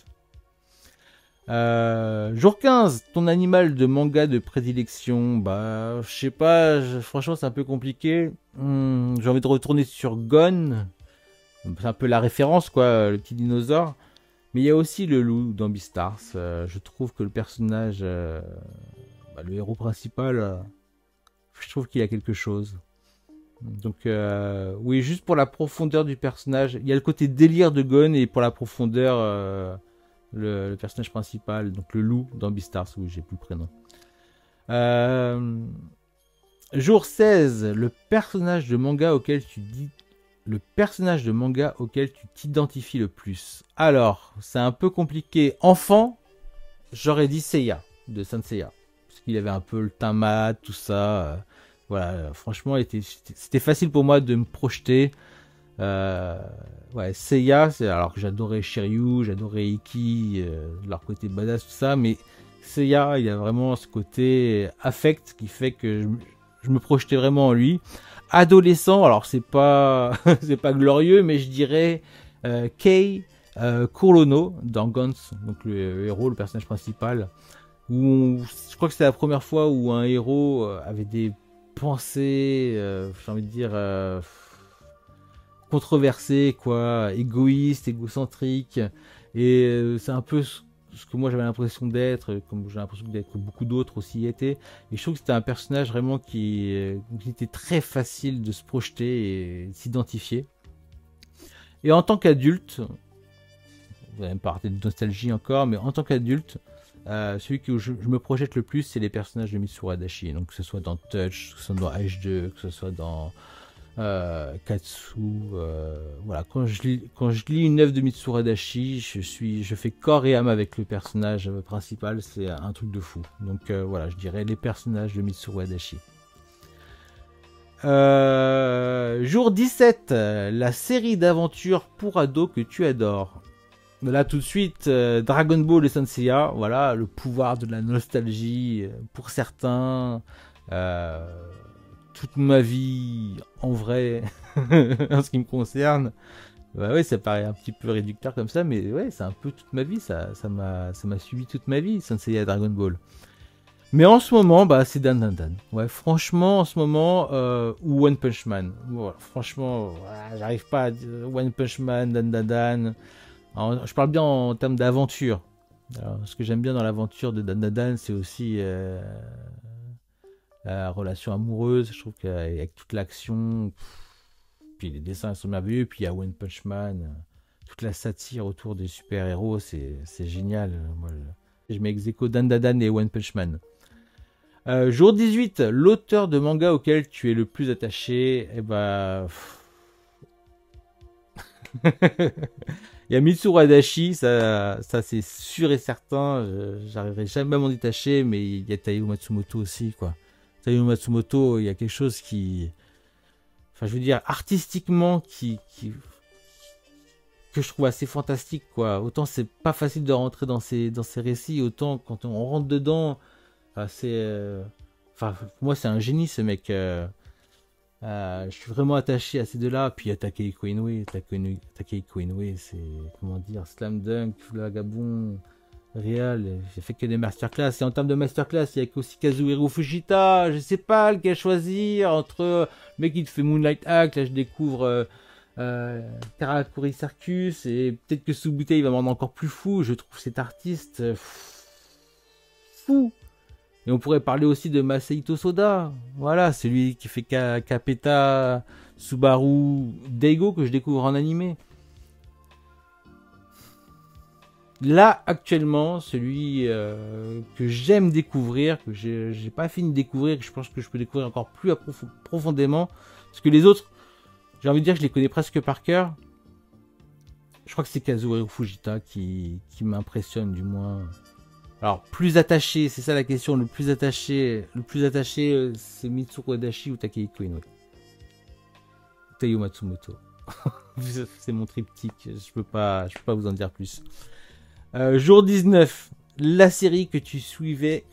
Jour 15, ton animal de manga de prédilection, bah, je sais pas, franchement, c'est un peu compliqué. J'ai envie de retourner sur Gon. C'est un peu la référence, quoi, le petit dinosaure. Mais il y a aussi le loup dans Beastars. Je trouve que le personnage, le héros principal, je trouve qu'il a quelque chose. Donc, oui, juste pour la profondeur du personnage. Il y a le côté délire de Gon et pour la profondeur, le personnage principal, donc le loup dans Beastars, oui, j'ai plus le prénom. Jour 16, le personnage de manga auquel tu t'identifies le plus. Alors, c'est un peu compliqué. Enfant, j'aurais dit Seiya, de Saint Seiya. Parce qu'il avait un peu le teint mat, tout ça. Voilà, franchement, c'était facile pour moi de me projeter. Seiya, alors que j'adorais Shiryu, j'adorais Iki, leur côté badass, tout ça. Mais Seiya, il y a vraiment ce côté affect qui fait que je me projetais vraiment en lui. Adolescent, alors c'est pas c'est pas glorieux, mais je dirais Kei Kurono dans Gons, donc le héros, le personnage principal, où je crois que c'est la première fois où un héros avait des pensées, j'ai envie de dire controversées, quoi, égoïstes, égocentriques, et c'est un peu ce que moi j'avais l'impression d'être, comme j'ai l'impression que beaucoup d'autres aussi y étaient. Et je trouve que c'était un personnage vraiment qui était très facile de se projeter et de s'identifier. Et en tant qu'adulte, vous allez me parler de nostalgie encore, mais en tant qu'adulte, celui que je me projette le plus, c'est les personnages de Mitsuru Adachi. Donc que ce soit dans Touch, que ce soit dans H2, que ce soit dans Katsu, voilà. Quand je lis une œuvre de Mitsuru Adachi, je fais corps et âme avec le personnage principal, c'est un truc de fou. Donc voilà, je dirais les personnages de Mitsuru Adachi. Jour 17, la série d'aventures pour ados que tu adores. Là tout de suite, Dragon Ball et Senseiya, voilà, le pouvoir de la nostalgie pour certains. Toute ma vie, en vrai, en ce qui me concerne, bah ouais, ça paraît un petit peu réducteur comme ça, mais ouais, c'est un peu toute ma vie, ça m'a suivi toute ma vie, Senseiya Dragon Ball. Mais en ce moment, bah c'est Dan Dan Dan. Ouais, franchement, en ce moment, ou One Punch Man. Voilà, franchement, voilà, j'arrive pas à dire One Punch Man, Dan Dan Dan. Alors, je parle bien en termes d'aventure. Alors, ce que j'aime bien dans l'aventure de Dan Dan Dan, c'est aussi la relation amoureuse. Je trouve qu'avec toute l'action, puis les dessins sont merveilleux, puis il y a One Punch Man, toute la satire autour des super-héros, c'est génial. Moi, je mets ex aequo Dan Dan Dan et One Punch Man. Jour 18, l'auteur de manga auquel tu es le plus attaché, eh ben... Il y a Mitsuru Adachi, ça c'est sûr et certain, j'arriverai jamais à m'en détacher, mais il y a Taiyo Matsumoto aussi, quoi. Taiyo Matsumoto, il y a quelque chose qui... Enfin, je veux dire, artistiquement, que je trouve assez fantastique, quoi. Autant c'est pas facile de rentrer dans ces récits, autant quand on rentre dedans, enfin, pour moi c'est un génie ce mec. Je suis vraiment attaché à ces deux-là. Puis il y a Takehiko Inoue. Takehiko Inoue, c'est, comment dire, Slam Dunk, Vagabond, Real. J'ai fait que des masterclass. Et en termes de masterclass, il y a aussi Kazuhiro Fujita. Je sais pas lequel choisir entre le mec qui te fait Moonlight Act. Là, je découvre Karakuri Circus. Et peut-être que Subute, il va me rendre encore plus fou. Je trouve cet artiste fou. Et on pourrait parler aussi de Masahito Soda. Voilà, celui qui fait Kapeta, Subaru, Daigo que je découvre en animé. Là, actuellement, celui que j'aime découvrir, que j'ai pas fini de découvrir, que je pense que je peux découvrir encore plus profondément. Parce que les autres, j'ai envie de dire que je les connais presque par cœur. Je crois que c'est Kazuhiro Fujita qui m'impressionne du moins. Alors, plus attaché, c'est ça la question, le plus attaché, c'est Mitsuru Adachi ou Takehiko Inoue. Taiyo Matsumoto. C'est mon triptyque, je peux pas vous en dire plus. Jour 19, la série que tu suivais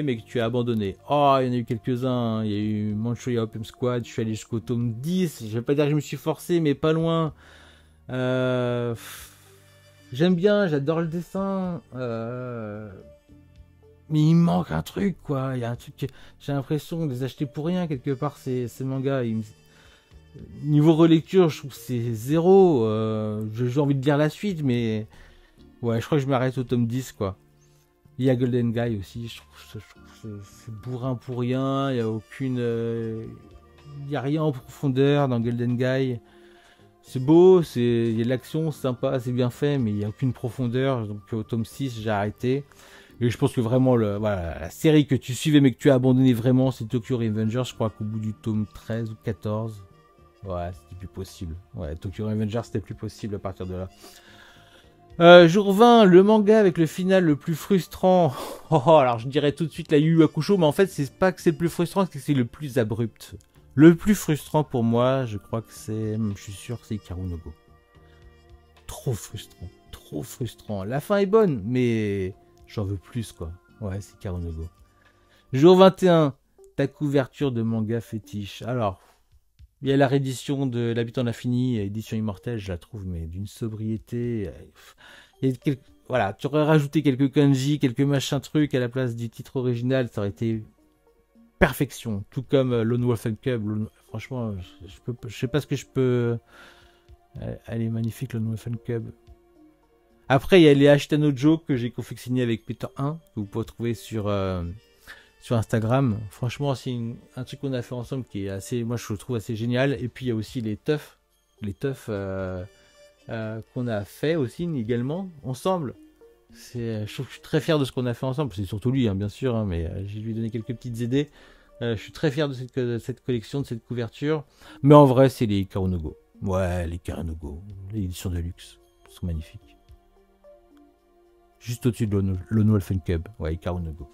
mais que tu as abandonné. Oh, il y en a eu quelques-uns, hein. Il y a eu Manchuria Opium Squad, je suis allé jusqu'au tome 10, je vais pas dire que je me suis forcé, mais pas loin. J'aime bien, j'adore le dessin, mais il me manque un truc, quoi. Il y a un truc que j'ai l'impression de les acheter pour rien quelque part, ces mangas. Niveau relecture, je trouve que c'est zéro. J'ai envie de lire la suite, mais ouais, je crois que je m'arrête au tome 10, quoi. Il y a Golden Guy aussi, je trouve que c'est bourrin pour rien. Il y a aucune, il y a rien en profondeur dans Golden Guy. C'est beau, il y a de l'action, c'est sympa, c'est bien fait, mais il n'y a aucune profondeur. Donc au tome 6, j'ai arrêté. Et je pense que vraiment, voilà, la série que tu suivais mais que tu as abandonné vraiment, c'est Tokyo Revengers. Je crois qu'au bout du tome 13 ou 14, ouais, c'était plus possible. Ouais, Tokyo Revengers, c'était plus possible à partir de là. Jour 20, le manga avec le final le plus frustrant. Oh, alors je dirais tout de suite la Yu Yu Hakusho, mais en fait, c'est pas que c'est le plus frustrant, c'est que c'est le plus abrupt. Le plus frustrant pour moi, je crois que c'est... Je suis sûr que c'est Ikaru no Go. Trop frustrant. Trop frustrant. La fin est bonne, mais j'en veux plus, quoi. Ouais, c'est Ikaru no Go. Jour 21, ta couverture de manga fétiche. Alors, il y a la réédition de L'Habitant de l'Infini, édition immortelle, je la trouve, mais d'une sobriété... Voilà, tu aurais rajouté quelques kanji, quelques machins trucs à la place du titre original, ça aurait été... perfection, tout comme Lone Wolf and Cub. Franchement, je sais pas ce que je peux. Elle est magnifique, Lone Wolf and Cub. Après, il y a les Ashitanojo que j'ai confectionné avec Peter 1, que vous pouvez trouver sur Instagram. Franchement, c'est un truc qu'on a fait ensemble qui est assez, moi je le trouve assez génial. Et puis il y a aussi les teufs qu'on a fait aussi également ensemble. Je trouve que je suis très fier de ce qu'on a fait ensemble. C'est surtout lui, hein, bien sûr, hein, mais je vais lui donner quelques petites idées. Je suis très fier de cette collection, de cette couverture. Mais en vrai, c'est les Hikaru no Go. Ouais, les Hikaru no Go. Les éditions de luxe. Ils sont magnifiques. Juste au-dessus de Lone Wolf & Cub. Ouais, Hikaru no Go.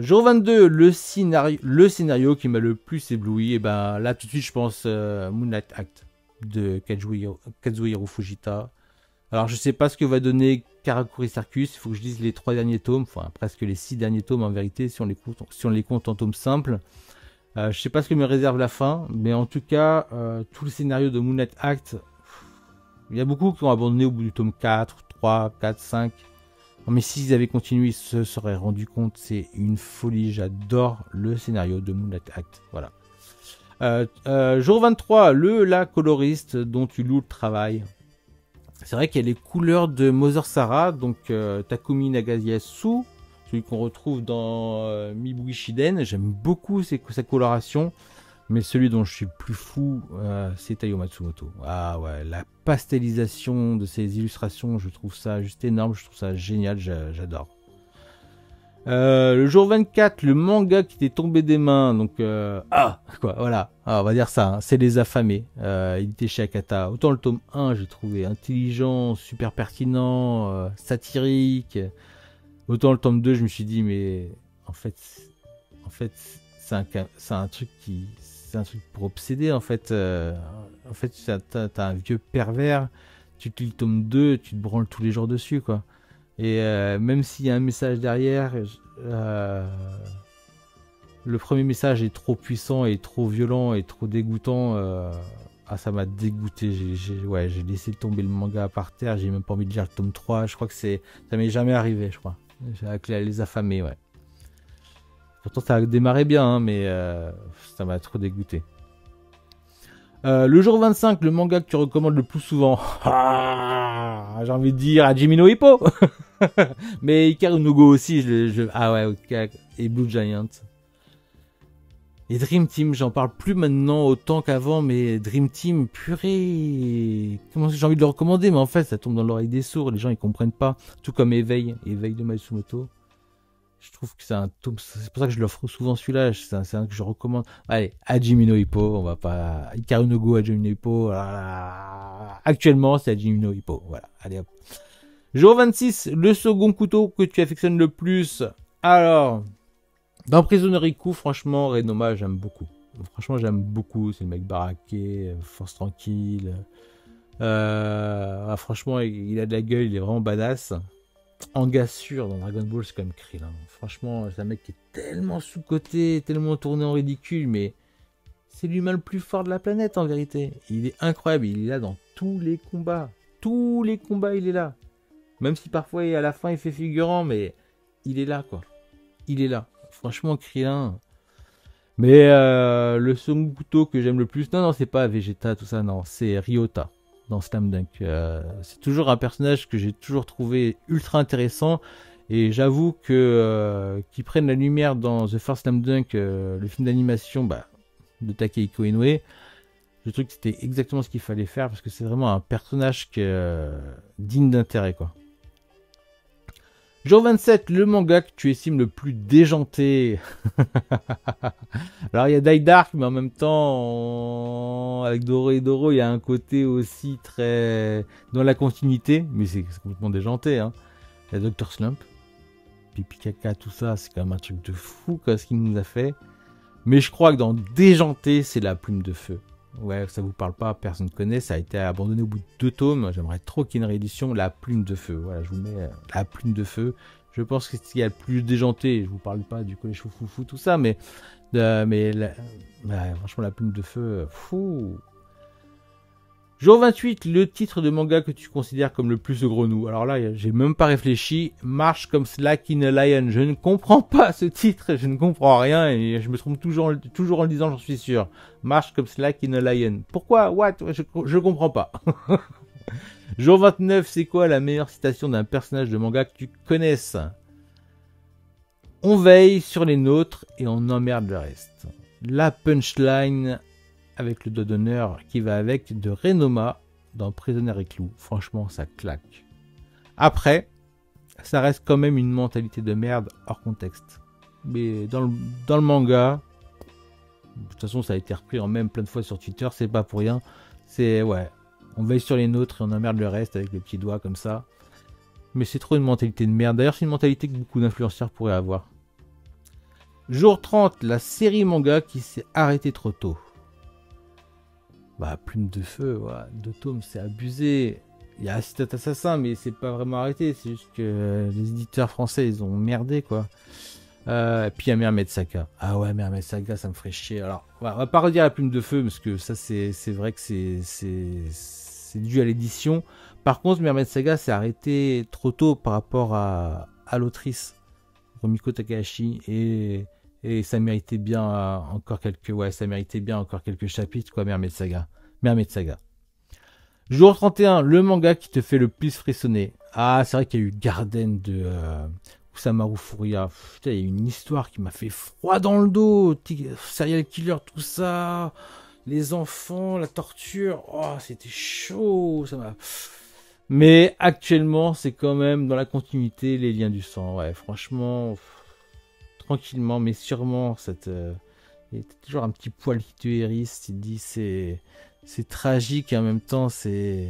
Jour 22, le scénario qui m'a le plus ébloui. Et ben là, tout de suite, je pense Moonlight Act de Kazuhiro Fujita. Alors, je sais pas ce que va donner Karakuri Circus. Il faut que je lise les 3 derniers tomes. Enfin, presque les 6 derniers tomes en vérité, si on les compte en tomes simples. Je sais pas ce que me réserve la fin. Mais en tout cas, tout le scénario de Moonlight Act, il y a beaucoup qui ont abandonné au bout du tome 4, 3, 4, 5. Non, mais s'ils avaient continué, ils se seraient rendu compte. C'est une folie. J'adore le scénario de Moonlight Act. Voilà. Jour 23, la coloriste dont tu loues le travail. C'est vrai qu'il y a les couleurs de Mother Sarah, donc Takumi Nagayasu, celui qu'on retrouve dans Mibui Shiden. J'aime beaucoup sa coloration, mais celui dont je suis le plus fou, c'est Taiyo Matsumoto. Ah ouais, la pastelisation de ces illustrations, je trouve ça juste énorme, je trouve ça génial, j'adore. Le jour 24, le manga qui était tombé des mains, donc voilà, on va dire ça, hein, c'est Les Affamés, il était chez Akata. Autant le tome 1, j'ai trouvé intelligent, super pertinent, satirique, autant le tome 2, je me suis dit, mais en fait, c'est un truc pour obséder, en fait, t'as un vieux pervers, tu te lis le tome 2, tu te branles tous les jours dessus, quoi. Et même s'il y a un message derrière, le premier message est trop puissant et trop violent et trop dégoûtant. Ça m'a dégoûté. J'ai laissé tomber le manga par terre. J'ai même pas envie de lire le tome 3. Je crois que ça m'est jamais arrivé, je crois. Avec Les Affamés, ouais. Pourtant, ça a démarré bien, hein, mais ça m'a trop dégoûté. Le jour 25, le manga que tu recommandes le plus souvent. J'ai envie de dire Hajime no Ippo. Mais Hikaru no Go aussi. Ok. Et Blue Giant. Et Dream Team, j'en parle plus maintenant autant qu'avant, mais Dream Team, purée. Comment j'ai envie de le recommander, mais en fait, ça tombe dans l'oreille des sourds. Les gens, ils comprennent pas. Tout comme Éveil de Matsumoto. Je trouve que c'est un tome, c'est pour ça que je l'offre souvent celui-là, c'est un que je recommande. Allez, Hajime no Ippo, on va pas... Hikaru no Go, Hajime no Ippo, actuellement c'est Hajime no Ippo, voilà, allez hop. Jour 26, le second couteau que tu affectionnes le plus. Alors, dans Prisoner Riku, franchement, Renoma, j'aime beaucoup. Franchement, j'aime beaucoup, c'est le mec baraqué, force tranquille. Franchement, il a de la gueule, il est vraiment badass. Angassure dans Dragon Ball, c'est quand même Krillin. Franchement, c'est un mec qui est tellement sous-coté, tellement tourné en ridicule, mais c'est l'humain le plus fort de la planète en vérité. Il est incroyable, il est là dans tous les combats. Tous les combats, il est là. Même si parfois, à la fin, il fait figurant, mais il est là, quoi. Il est là. Franchement, Krillin. Mais le second couteau que j'aime le plus, non, c'est pas Vegeta, tout ça, non, c'est Ryota. Dans Slam Dunk. C'est toujours un personnage que j'ai toujours trouvé ultra intéressant et j'avoue que qu'ils prennent la lumière dans The First Slam Dunk, le film d'animation de Takehiko Inoue, je trouve que c'était exactement ce qu'il fallait faire parce que c'est vraiment un personnage digne d'intérêt, quoi. Jour 27, le manga que tu estimes le plus déjanté. Alors il y a Die Dark, mais en même temps, avec Doro et Doro, il y a un côté aussi très dans la continuité, mais c'est complètement déjanté. Hein. Il y a Dr. Slump, Pipi Caca, tout ça, c'est quand même un truc de fou, quoi, ce qu'il nous a fait. Mais je crois que dans Déjanté, c'est la plume de feu. Ouais, ça vous parle pas, personne ne connaît, ça a été abandonné au bout de 2 tomes. J'aimerais trop qu'il y ait une réédition, La Plume de Feu. Voilà, je vous mets La Plume de Feu. Je pense que c'est ce qu'il y a le plus déjanté. Je vous parle pas du collège foufou, tout ça, mais franchement, La Plume de Feu, fou. Jour 28, le titre de manga que tu considères comme le plus gros nous. Alors là, j'ai même pas réfléchi. Marche comme Slack in a Lion. Je ne comprends pas ce titre, je ne comprends rien et je me trompe toujours en le disant, j'en suis sûr. Marche comme Slack in a Lion. Pourquoi? What? Je comprends pas. Jour 29, c'est quoi la meilleure citation d'un personnage de manga que tu connaisses? On veille sur les nôtres et on emmerde le reste. La punchline avec le doigt d'honneur qui va avec de Renoma dans Prisonnier et Clou. Franchement, ça claque. Après, ça reste quand même une mentalité de merde hors contexte. mais dans le manga, de toute façon ça a été repris en même plein de fois sur Twitter, c'est pas pour rien. C'est ouais, on veille sur les nôtres et on emmerde le reste avec les petits doigts comme ça. Mais c'est trop une mentalité de merde. D'ailleurs c'est une mentalité que beaucoup d'influenceurs pourraient avoir. Jour 30, la série manga qui s'est arrêtée trop tôt. Bah Plume de Feu, ouais, 2 tomes c'est abusé. Il y a Assistant Assassin mais c'est pas vraiment arrêté, c'est juste que les éditeurs français ils ont merdé quoi. Et puis il y a Mermaid Saga. Ah ouais, Mermaid Saga ça me ferait chier. Alors on va pas redire la Plume de Feu parce que ça c'est vrai que c'est dû à l'édition. Par contre Mermaid Saga s'est arrêté trop tôt par rapport à l'autrice Rumiko Takahashi et ça méritait bien encore quelques chapitres quoi. Mermaid Saga. Jour 31, le manga qui te fait le plus frissonner. Ah, c'est vrai qu'il y a eu Garden de Kusamaru Furuya. Putain, il y a eu une histoire qui m'a fait froid dans le dos. Serial killer, tout ça. Les enfants, la torture. Oh, c'était chaud. Ça m'a... Mais actuellement, c'est quand même dans la continuité les liens du sang. Ouais, franchement, tranquillement, mais sûrement, il y a toujours un petit poil qui te hérisse. Tu te dis, c'est tragique et en même temps, c'est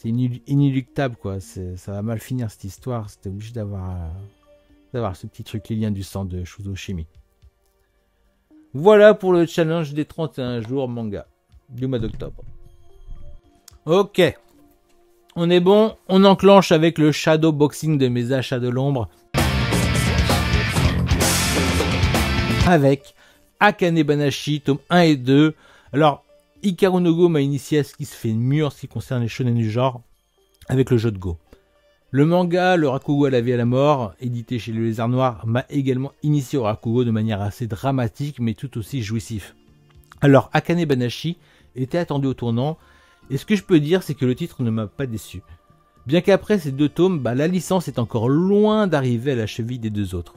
inéluctable, quoi. Ça va mal finir cette histoire. C'était obligé d'avoir ce petit truc, les liens du sang de Shuzo Shimi. Voilà pour le challenge des 31 jours manga du mois d'octobre. Ok, on est bon, on enclenche avec le shadow boxing de mes achats de l'ombre. Avec Akane Banashi, tome 1 et 2. Alors, Hikaru no Go m'a initié à ce qui se fait mieux en ce qui concerne les shonen du genre, avec le jeu de Go. Le manga, le Rakugo à la vie et à la mort, édité chez le Lézard Noir, m'a également initié au Rakugo de manière assez dramatique, mais tout aussi jouissif. Alors, Akane Banashi était attendu au tournant, et ce que je peux dire, c'est que le titre ne m'a pas déçu. Bien qu'après ces 2 tomes, la licence est encore loin d'arriver à la cheville des 2 autres.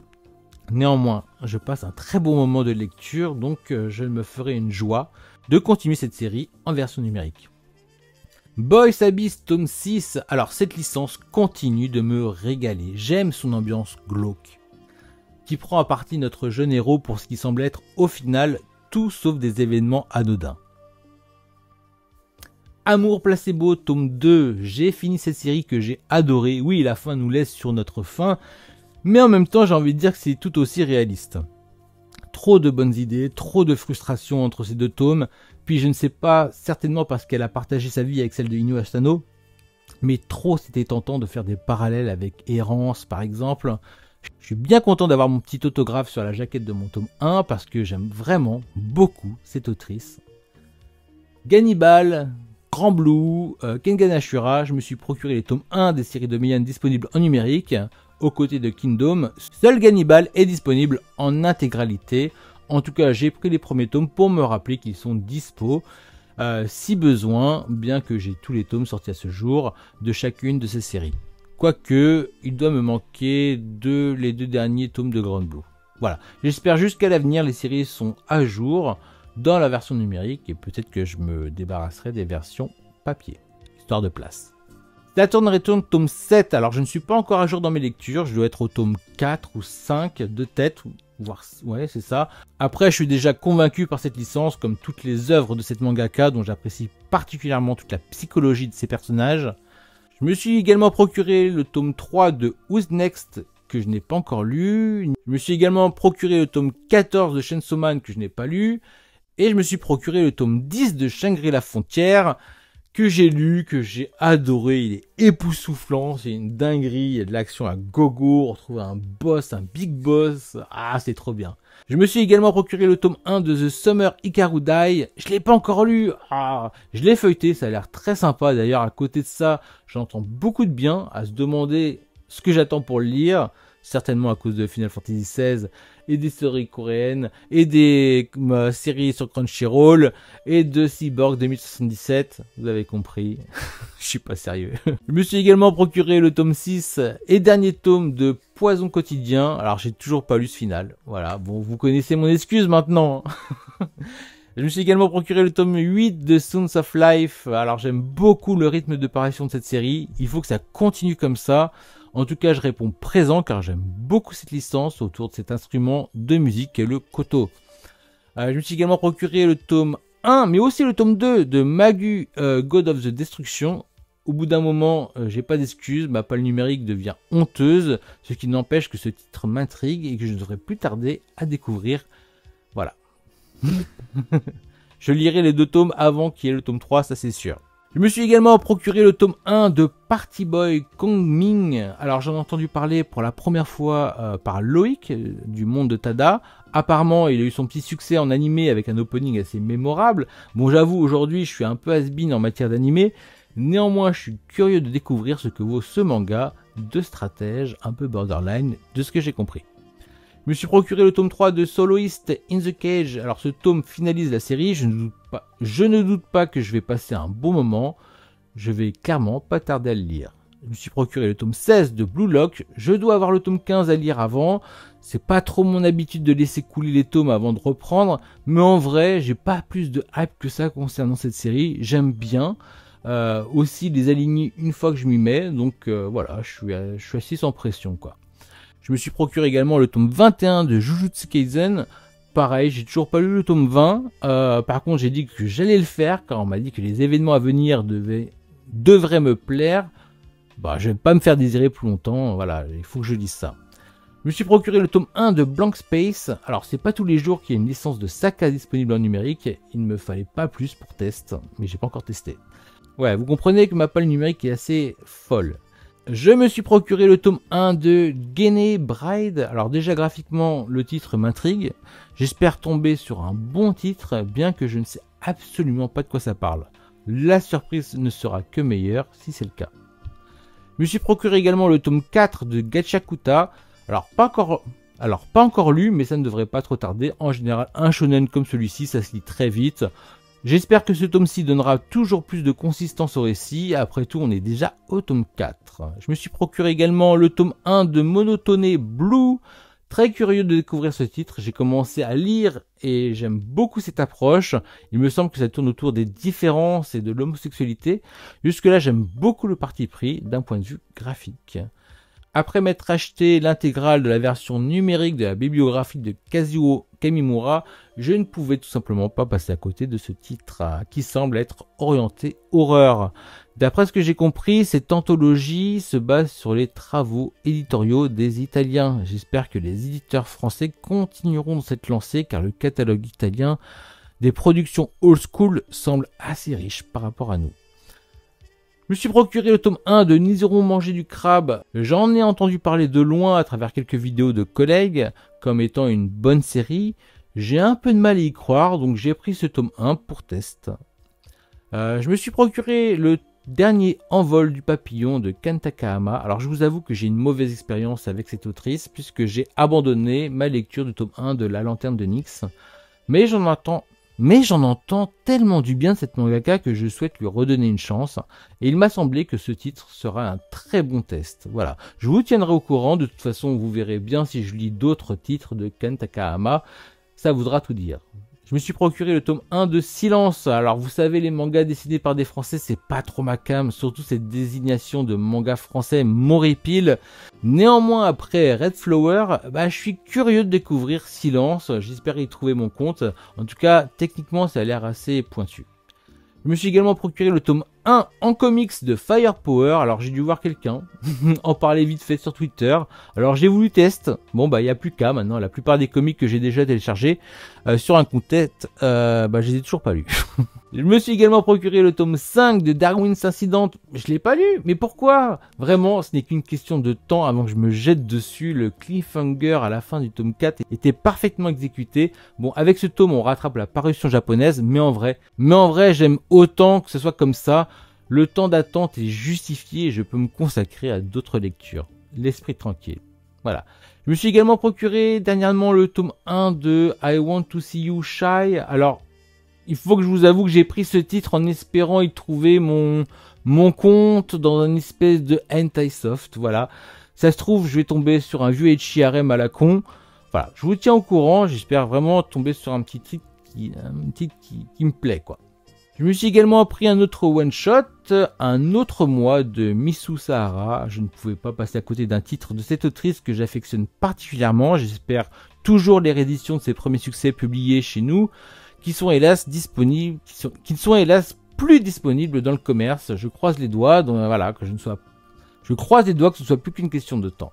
Néanmoins, je passe un très bon moment de lecture, donc je me ferai une joie de continuer cette série en version numérique. Boys Abyss tome 6, alors cette licence continue de me régaler. J'aime son ambiance glauque, qui prend à partie notre jeune héros pour ce qui semble être au final tout sauf des événements anodins. Amour Placebo tome 2, j'ai fini cette série que j'ai adorée. Oui, la fin nous laisse sur notre faim, mais en même temps j'ai envie de dire que c'est tout aussi réaliste. Trop de bonnes idées, trop de frustration entre ces 2 tomes, puis je ne sais pas, certainement parce qu'elle a partagé sa vie avec celle de Inu Asano, mais trop c'était tentant de faire des parallèles avec Errance par exemple. Je suis bien content d'avoir mon petit autographe sur la jaquette de mon tome 1 parce que j'aime vraiment beaucoup cette autrice. Gannibal, Grand Blue, Kengan Ashura, je me suis procuré les tomes 1 des séries de Meian disponibles en numérique, aux côtés de Kingdom. Seul Gannibal est disponible en intégralité. En tout cas, j'ai pris les premiers tomes pour me rappeler qu'ils sont dispo si besoin, bien que j'ai tous les tomes sortis à ce jour de chacune de ces séries. Quoique, il doit me manquer les 2 derniers tomes de Grand Blue. Voilà, j'espère juste qu'à l'avenir, les séries sont à jour dans la version numérique et peut-être que je me débarrasserai des versions papier, histoire de place. Saturn Return tome 7, alors je ne suis pas encore à jour dans mes lectures, je dois être au tome 4 ou 5 de tête, voire ouais c'est ça. Après je suis déjà convaincu par cette licence, comme toutes les œuvres de cette mangaka dont j'apprécie particulièrement toute la psychologie de ses personnages. Je me suis également procuré le tome 3 de Who's Next que je n'ai pas encore lu. Je me suis également procuré le tome 14 de Chainsaw Man que je n'ai pas lu. Et je me suis procuré le tome 10 de Shangri-La Frontière que j'ai lu, que j'ai adoré. Il est époustouflant, c'est une dinguerie. Il y a de l'action à gogo, on retrouve un boss, un big boss. Ah, c'est trop bien. Je me suis également procuré le tome 1 de The Summer Hikaru Dai. Je l'ai pas encore lu. Ah, je l'ai feuilleté, ça a l'air très sympa. D'ailleurs, à côté de ça, j'entends beaucoup de bien, à se demander ce que j'attends pour le lire. Certainement à cause de Final Fantasy XVI et des séries coréennes et des séries sur Crunchyroll et de Cyborg 2077. Vous avez compris, je suis pas sérieux. Je me suis également procuré le tome 6 et dernier tome de Poison Quotidien. Alors j'ai toujours pas lu ce final. Voilà, bon vous connaissez mon excuse maintenant. Je me suis également procuré le tome 8 de Sons of Life. Alors j'aime beaucoup le rythme de parution de cette série. Il faut que ça continue comme ça. En tout cas, je réponds présent car j'aime beaucoup cette licence autour de cet instrument de musique qu'est le koto. Je me suis également procuré le tome 1, mais aussi le tome 2 de Magu, God of the Destruction. Au bout d'un moment, j'ai pas d'excuses, ma palle numérique devient honteuse, ce qui n'empêche que ce titre m'intrigue et que je ne devrais plus tarder à découvrir. Voilà. Je lirai les 2 tomes avant qu'il y ait le tome 3, ça c'est sûr. Je me suis également procuré le tome 1 de Party Boy Kongming. Alors j'en ai entendu parler pour la première fois par Loïc du monde de Tada. Apparemment il a eu son petit succès en animé avec un opening assez mémorable. Bon, j'avoue aujourd'hui je suis un peu has-been en matière d'animé. Néanmoins je suis curieux de découvrir ce que vaut ce manga de stratège un peu borderline de ce que j'ai compris. Je me suis procuré le tome 3 de Soloist in the Cage. Alors ce tome finalise la série, je ne doute pas que je vais passer un bon moment. Je vais clairement pas tarder à le lire. Je me suis procuré le tome 16 de Blue Lock. Je dois avoir le tome 15 à lire avant. C'est pas trop mon habitude de laisser couler les tomes avant de reprendre. Mais en vrai, j'ai pas plus de hype que ça concernant cette série. J'aime bien. Aussi les aligner une fois que je m'y mets. Donc voilà, je suis assis sans pression quoi. Je me suis procuré également le tome 21 de Jujutsu Kaisen. Pareil, j'ai toujours pas lu le tome 20. Par contre, j'ai dit que j'allais le faire car on m'a dit que les événements à venir devraient me plaire. Bah, je vais pas me faire désirer plus longtemps. Voilà, il faut que je lise ça. Je me suis procuré le tome 1 de Blank Space. Alors, c'est pas tous les jours qu'il y a une licence de Saka disponible en numérique. Il ne me fallait pas plus pour test, mais j'ai pas encore testé. Ouais, vous comprenez que ma palle numérique est assez folle. Je me suis procuré le tome 1 de Gene Bride. Alors déjà graphiquement, le titre m'intrigue. J'espère tomber sur un bon titre, bien que je ne sais absolument pas de quoi ça parle. La surprise ne sera que meilleure si c'est le cas. Je me suis procuré également le tome 4 de Gachakuta. Alors pas encore lu, mais ça ne devrait pas trop tarder. En général, un shonen comme celui-ci, ça se lit très vite. J'espère que ce tome-ci donnera toujours plus de consistance au récit. Après tout, on est déjà au tome 4. Je me suis procuré également le tome 1 de Monotone Blue. Très curieux de découvrir ce titre. J'ai commencé à lire et j'aime beaucoup cette approche. Il me semble que ça tourne autour des différences et de l'homosexualité. Jusque-là, j'aime beaucoup le parti pris d'un point de vue graphique. Après m'être acheté l'intégrale de la version numérique de la bibliographie de Kazuo Kamimura, je ne pouvais tout simplement pas passer à côté de ce titre qui semble être orienté horreur. D'après ce que j'ai compris, cette anthologie se base sur les travaux éditoriaux des Italiens. J'espère que les éditeurs français continueront dans cette lancée car le catalogue italien des productions old school semble assez riche par rapport à nous. Je me suis procuré le tome 1 de Nous irons manger du crabe. J'en ai entendu parler de loin à travers quelques vidéos de collègues comme étant une bonne série. J'ai un peu de mal à y croire, donc j'ai pris ce tome 1 pour test. Je me suis procuré le dernier envol du papillon de Ken Takahama. Alors je vous avoue que j'ai une mauvaise expérience avec cette autrice puisque j'ai abandonné ma lecture du tome 1 de La Lanterne de Nyx. Mais j'en entends tellement du bien de cette mangaka que je souhaite lui redonner une chance. Et il m'a semblé que ce titre sera un très bon test. Voilà, je vous tiendrai au courant. De toute façon, vous verrez bien si je lis d'autres titres de Ken Takahama. Ça voudra tout dire. Je me suis procuré le tome 1 de Silence. Alors vous savez, les mangas dessinés par des Français, c'est pas trop ma came. Surtout cette désignation de manga français m'horripile. Néanmoins, après Red Flower, je suis curieux de découvrir Silence. J'espère y trouver mon compte. En tout cas, techniquement, ça a l'air assez pointu. Je me suis également procuré le tome 1 en comics de Firepower. Alors j'ai dû voir quelqu'un en parler vite fait sur Twitter. Alors j'ai voulu tester. Bon il n'y a plus qu'à maintenant. La plupart des comics que j'ai déjà téléchargés sur un compte tête, je les ai toujours pas lus. Je me suis également procuré le tome 5 de Darwin's Incident. Je l'ai pas lu, mais pourquoi? Vraiment, ce n'est qu'une question de temps avant que je me jette dessus. Le cliffhanger à la fin du tome 4 était parfaitement exécuté. Bon, avec ce tome, on rattrape la parution japonaise, mais en vrai, j'aime autant que ce soit comme ça. Le temps d'attente est justifié et je peux me consacrer à d'autres lectures. L'esprit tranquille. Voilà. Je me suis également procuré dernièrement le tome 1 de I Want to See You Shy. Alors, il faut que je vous avoue que j'ai pris ce titre en espérant y trouver mon compte dans une espèce de hentai soft. Voilà. Ça se trouve, je vais tomber sur un vieux ecchi harem à la con. Voilà. Je vous tiens au courant. J'espère vraiment tomber sur un petit titre qui me plaît, quoi. Je me suis également pris un autre one-shot, un autre mois de Missou Sahara. Je ne pouvais pas passer à côté d'un titre de cette autrice que j'affectionne particulièrement. J'espère toujours les rééditions de ses premiers succès publiés chez nous, qui sont hélas disponibles, qui ne sont hélas plus disponibles dans le commerce. Je croise les doigts, donc voilà, je croise les doigts que ce soit plus qu'une question de temps.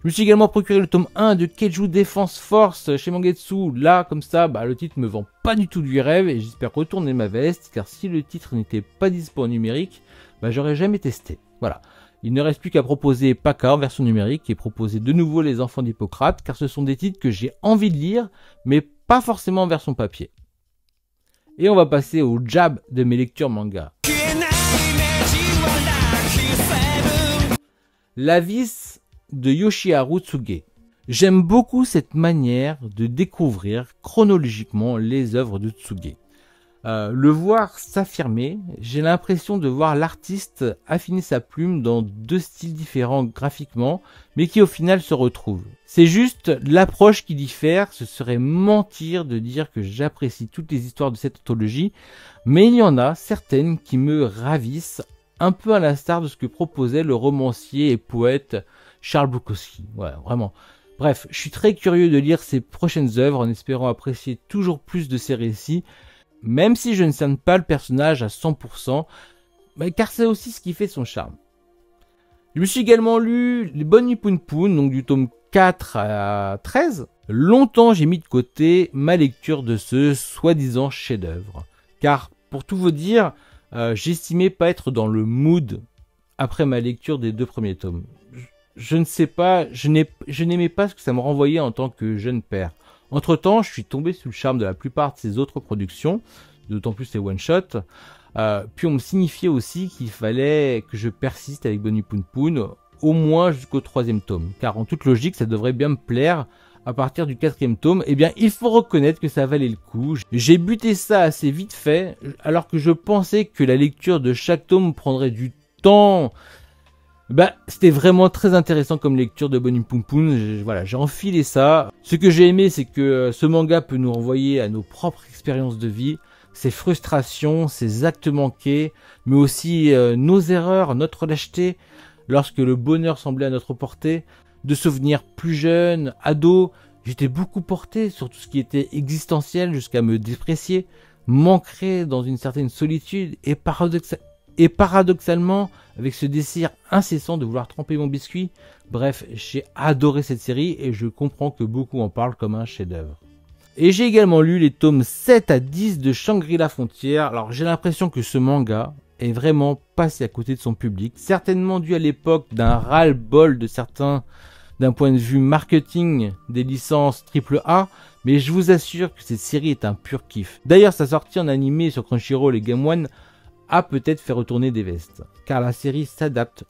Je me suis également procuré le tome 1 de Keiju Defense Force chez Mangetsu. Là, comme ça, le titre me vend pas du tout du rêve et j'espère retourner ma veste, car si le titre n'était pas dispo en numérique, j'aurais jamais testé. Voilà. Il ne reste plus qu'à proposer Paka en version numérique et proposer de nouveau Les Enfants d'Hippocrate, car ce sont des titres que j'ai envie de lire, mais pas forcément en version papier. Et on va passer au jab de mes lectures manga. La vis de Yoshiharu Tsuge. J'aime beaucoup cette manière de découvrir chronologiquement les œuvres de Tsuge. Le voir s'affirmer, j'ai l'impression de voir l'artiste affiner sa plume dans deux styles différents graphiquement, mais qui au final se retrouvent. C'est juste l'approche qui diffère, ce serait mentir de dire que j'apprécie toutes les histoires de cette anthologie, mais il y en a certaines qui me ravissent, un peu à l'instar de ce que proposait le romancier et poète Charles Bukowski. Ouais, vraiment. Bref, je suis très curieux de lire ses prochaines œuvres en espérant apprécier toujours plus de ses récits, même si je ne cerne pas le personnage à 100%, car c'est aussi ce qui fait son charme. Je me suis également lu Les Bonnes Poon, donc du tome 4 à 13. Longtemps j'ai mis de côté ma lecture de ce soi-disant chef-d'œuvre, car pour tout vous dire, j'estimais pas être dans le mood après ma lecture des 2 premiers tomes. Je ne sais pas, je n'aimais pas ce que ça me renvoyait en tant que jeune père. Entre temps, je suis tombé sous le charme de la plupart de ses autres productions, d'autant plus les one-shots. Puis on me signifiait aussi qu'il fallait que je persiste avec Bonnie Poon Poon, au moins jusqu'au 3e tome. Car en toute logique, ça devrait bien me plaire. À partir du 4e tome, eh bien, il faut reconnaître que ça valait le coup. J'ai buté ça assez vite fait, alors que je pensais que la lecture de chaque tome prendrait du temps. C'était vraiment très intéressant comme lecture de Bonnie Poon Poon. Voilà, j'ai enfilé ça. Ce que j'ai aimé, c'est que ce manga peut nous renvoyer à nos propres expériences de vie, ses frustrations, ses actes manqués, mais aussi nos erreurs, notre lâcheté, lorsque le bonheur semblait à notre portée. De souvenirs plus jeunes, ados, j'étais beaucoup porté sur tout ce qui était existentiel jusqu'à me déprécier, m'ancrer dans une certaine solitude et paradoxalement, avec ce désir incessant de vouloir tremper mon biscuit. Bref, j'ai adoré cette série et je comprends que beaucoup en parlent comme un chef-d'œuvre. Et j'ai également lu les tomes 7 à 10 de Shangri-La Frontière. Alors j'ai l'impression que ce manga est vraiment passé à côté de son public, certainement dû à l'époque d'un ras-le-bol de certains d'un point de vue marketing des licences AAA, mais je vous assure que cette série est un pur kiff. D'ailleurs, sa sortie en animé sur Crunchyroll et Game One a peut-être fait retourner des vestes, car la série s'adapte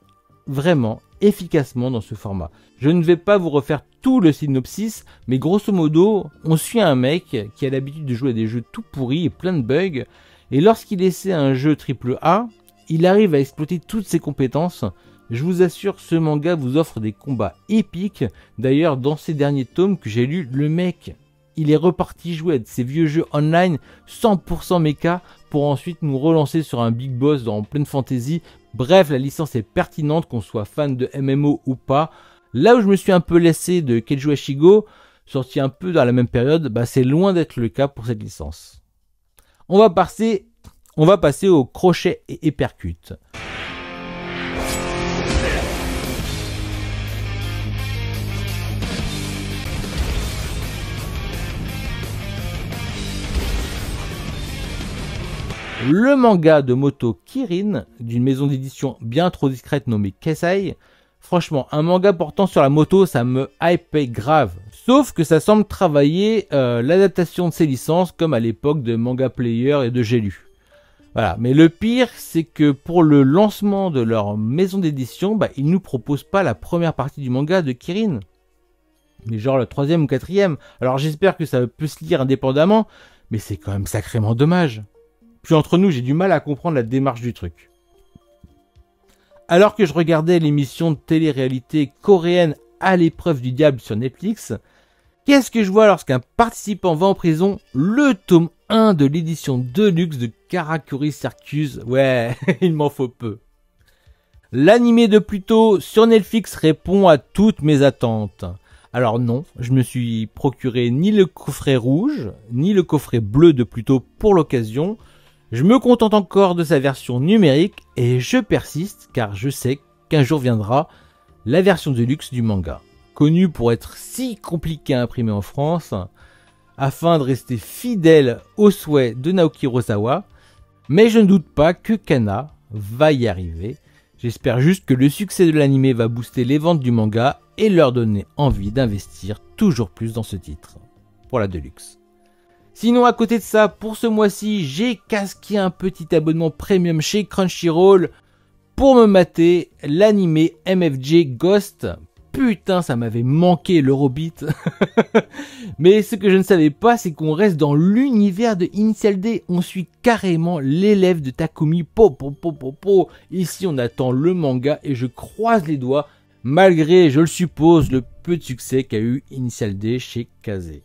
vraiment efficacement dans ce format. Je ne vais pas vous refaire tout le synopsis, mais grosso modo, on suit un mec qui a l'habitude de jouer à des jeux tout pourris et plein de bugs, et lorsqu'il essaie un jeu AAA, il arrive à exploiter toutes ses compétences. Je vous assure, ce manga vous offre des combats épiques. D'ailleurs, dans ces derniers tomes que j'ai lus, le mec, il est reparti jouer à ses vieux jeux online 100% mecha pour ensuite nous relancer sur un big boss en pleine fantasy. Bref, la licence est pertinente, qu'on soit fan de MMO ou pas. Là où je me suis un peu laissé de Keiju Ashigo, sorti un peu dans la même période, c'est loin d'être le cas pour cette licence. On va passer au crochet et hypercute. Le manga de moto Kirin, d'une maison d'édition bien trop discrète nommée Kesai. Franchement, un manga portant sur la moto, ça me hypait grave. Sauf que ça semble travailler l'adaptation de ces licences comme à l'époque de Manga Player et de J'ai lu. Voilà, mais le pire, c'est que pour le lancement de leur maison d'édition, ils nous proposent pas la première partie du manga de Kirin. Mais genre le 3e ou 4e. Alors j'espère que ça peut se lire indépendamment, mais c'est quand même sacrément dommage. Puis entre nous, j'ai du mal à comprendre la démarche du truc. Alors que je regardais l'émission de télé-réalité coréenne À l'épreuve du diable sur Netflix, Qu'est-ce que je vois lorsqu'un participant va en prison? Le tome 1 de l'édition Deluxe de Karakuri Circus. Ouais, il m'en faut peu. L'animé de Pluto sur Netflix répond à toutes mes attentes. Alors non, je me suis procuré ni le coffret rouge, ni le coffret bleu de Pluto pour l'occasion. Je me contente encore de sa version numérique et je persiste car je sais qu'un jour viendra la version de luxe du manga. Connu pour être si compliqué à imprimer en France, afin de rester fidèle aux souhaits de Naoki Urasawa, mais je ne doute pas que Kana va y arriver. J'espère juste que le succès de l'anime va booster les ventes du manga et leur donner envie d'investir toujours plus dans ce titre, pour la Deluxe. Sinon, à côté de ça, pour ce mois-ci, j'ai casqué un petit abonnement premium chez Crunchyroll pour me mater l'anime MFJ Ghost. Putain, ça m'avait manqué l'Eurobeat. Mais ce que je ne savais pas, c'est qu'on reste dans l'univers de Initial D. On suit carrément l'élève de Takumi. Ici, on attend le manga et je croise les doigts, malgré, je le suppose, le peu de succès qu'a eu Initial D chez Kazé.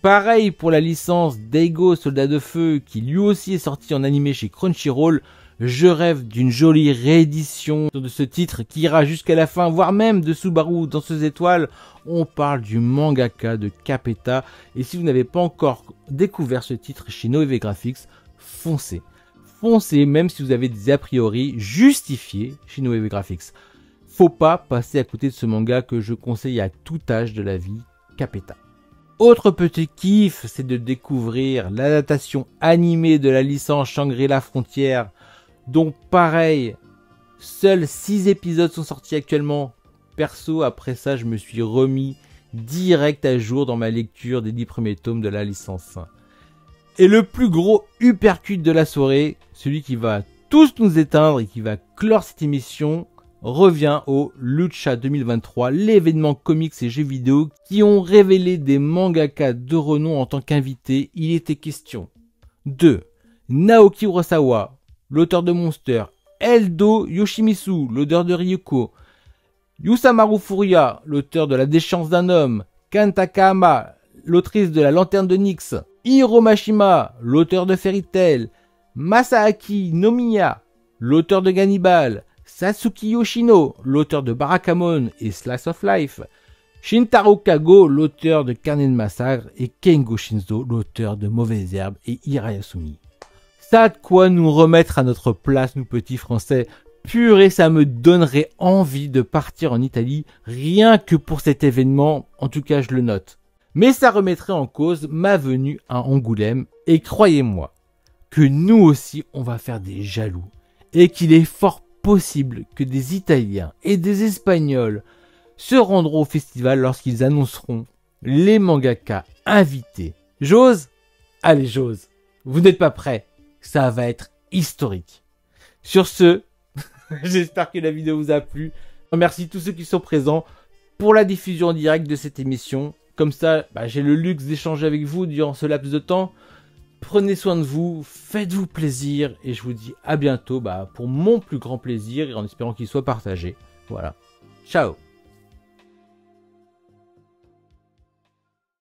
Pareil pour la licence Daigo Soldat de Feu, qui lui aussi est sorti en animé chez Crunchyroll. Je rêve d'une jolie réédition de ce titre qui ira jusqu'à la fin, voire même de Subaru Danseuse étoile. On parle du mangaka de Capeta. Et si vous n'avez pas encore découvert ce titre chez Noévé Graphics, foncez. Foncez, même si vous avez des a priori justifiés chez Noévé Graphics. Faut pas passer à côté de ce manga que je conseille à tout âge de la vie, Capeta. Autre petit kiff, c'est de découvrir l'adaptation animée de la licence Shangri-La Frontière. Donc pareil, seuls 6 épisodes sont sortis actuellement. Perso, après ça, je me suis remis direct à jour dans ma lecture des 10 premiers tomes de la licence. Et le plus gros uppercut de la soirée, celui qui va tous nous éteindre et qui va clore cette émission, revient au Lucha 2023, l'événement comics et jeux vidéo qui ont révélé des mangaka de renom en tant qu'invités. Il était question de Naoki Urasawa, l'auteur de Monster, Eldo Yoshimitsu, l'auteur de Ryuko, Yusamaru Furuya, l'auteur de La déchéance d'un homme, Kan Takahama, l'autrice de La lanterne de Nyx, Hiro Mashima, l'auteur de Fairy Tail, Masaaki Nomiya, l'auteur de Gannibal, Satsuki Yoshino, l'auteur de Barakamon et Slice of Life, Shintaro Kago, l'auteur de Carnet de Massacre, et Kengo Shinzo, l'auteur de Mauvaises Herbes et Hirayasumi. Ça a de quoi nous remettre à notre place, nous petits Français. Purée, ça me donnerait envie de partir en Italie, rien que pour cet événement, en tout cas je le note. Mais ça remettrait en cause ma venue à Angoulême, et croyez-moi, que nous aussi on va faire des jaloux, et qu'il est fort possible que des Italiens et des Espagnols se rendront au festival lorsqu'ils annonceront les mangaka invités. J'ose? Allez, j'ose. Vous n'êtes pas prêts? Ça va être historique. Sur ce, j'espère que la vidéo vous a plu. Je remercie tous ceux qui sont présents pour la diffusion en direct de cette émission. Comme ça, j'ai le luxe d'échanger avec vous durant ce laps de temps. Prenez soin de vous, faites-vous plaisir et je vous dis à bientôt pour mon plus grand plaisir et en espérant qu'il soit partagé. Voilà. Ciao.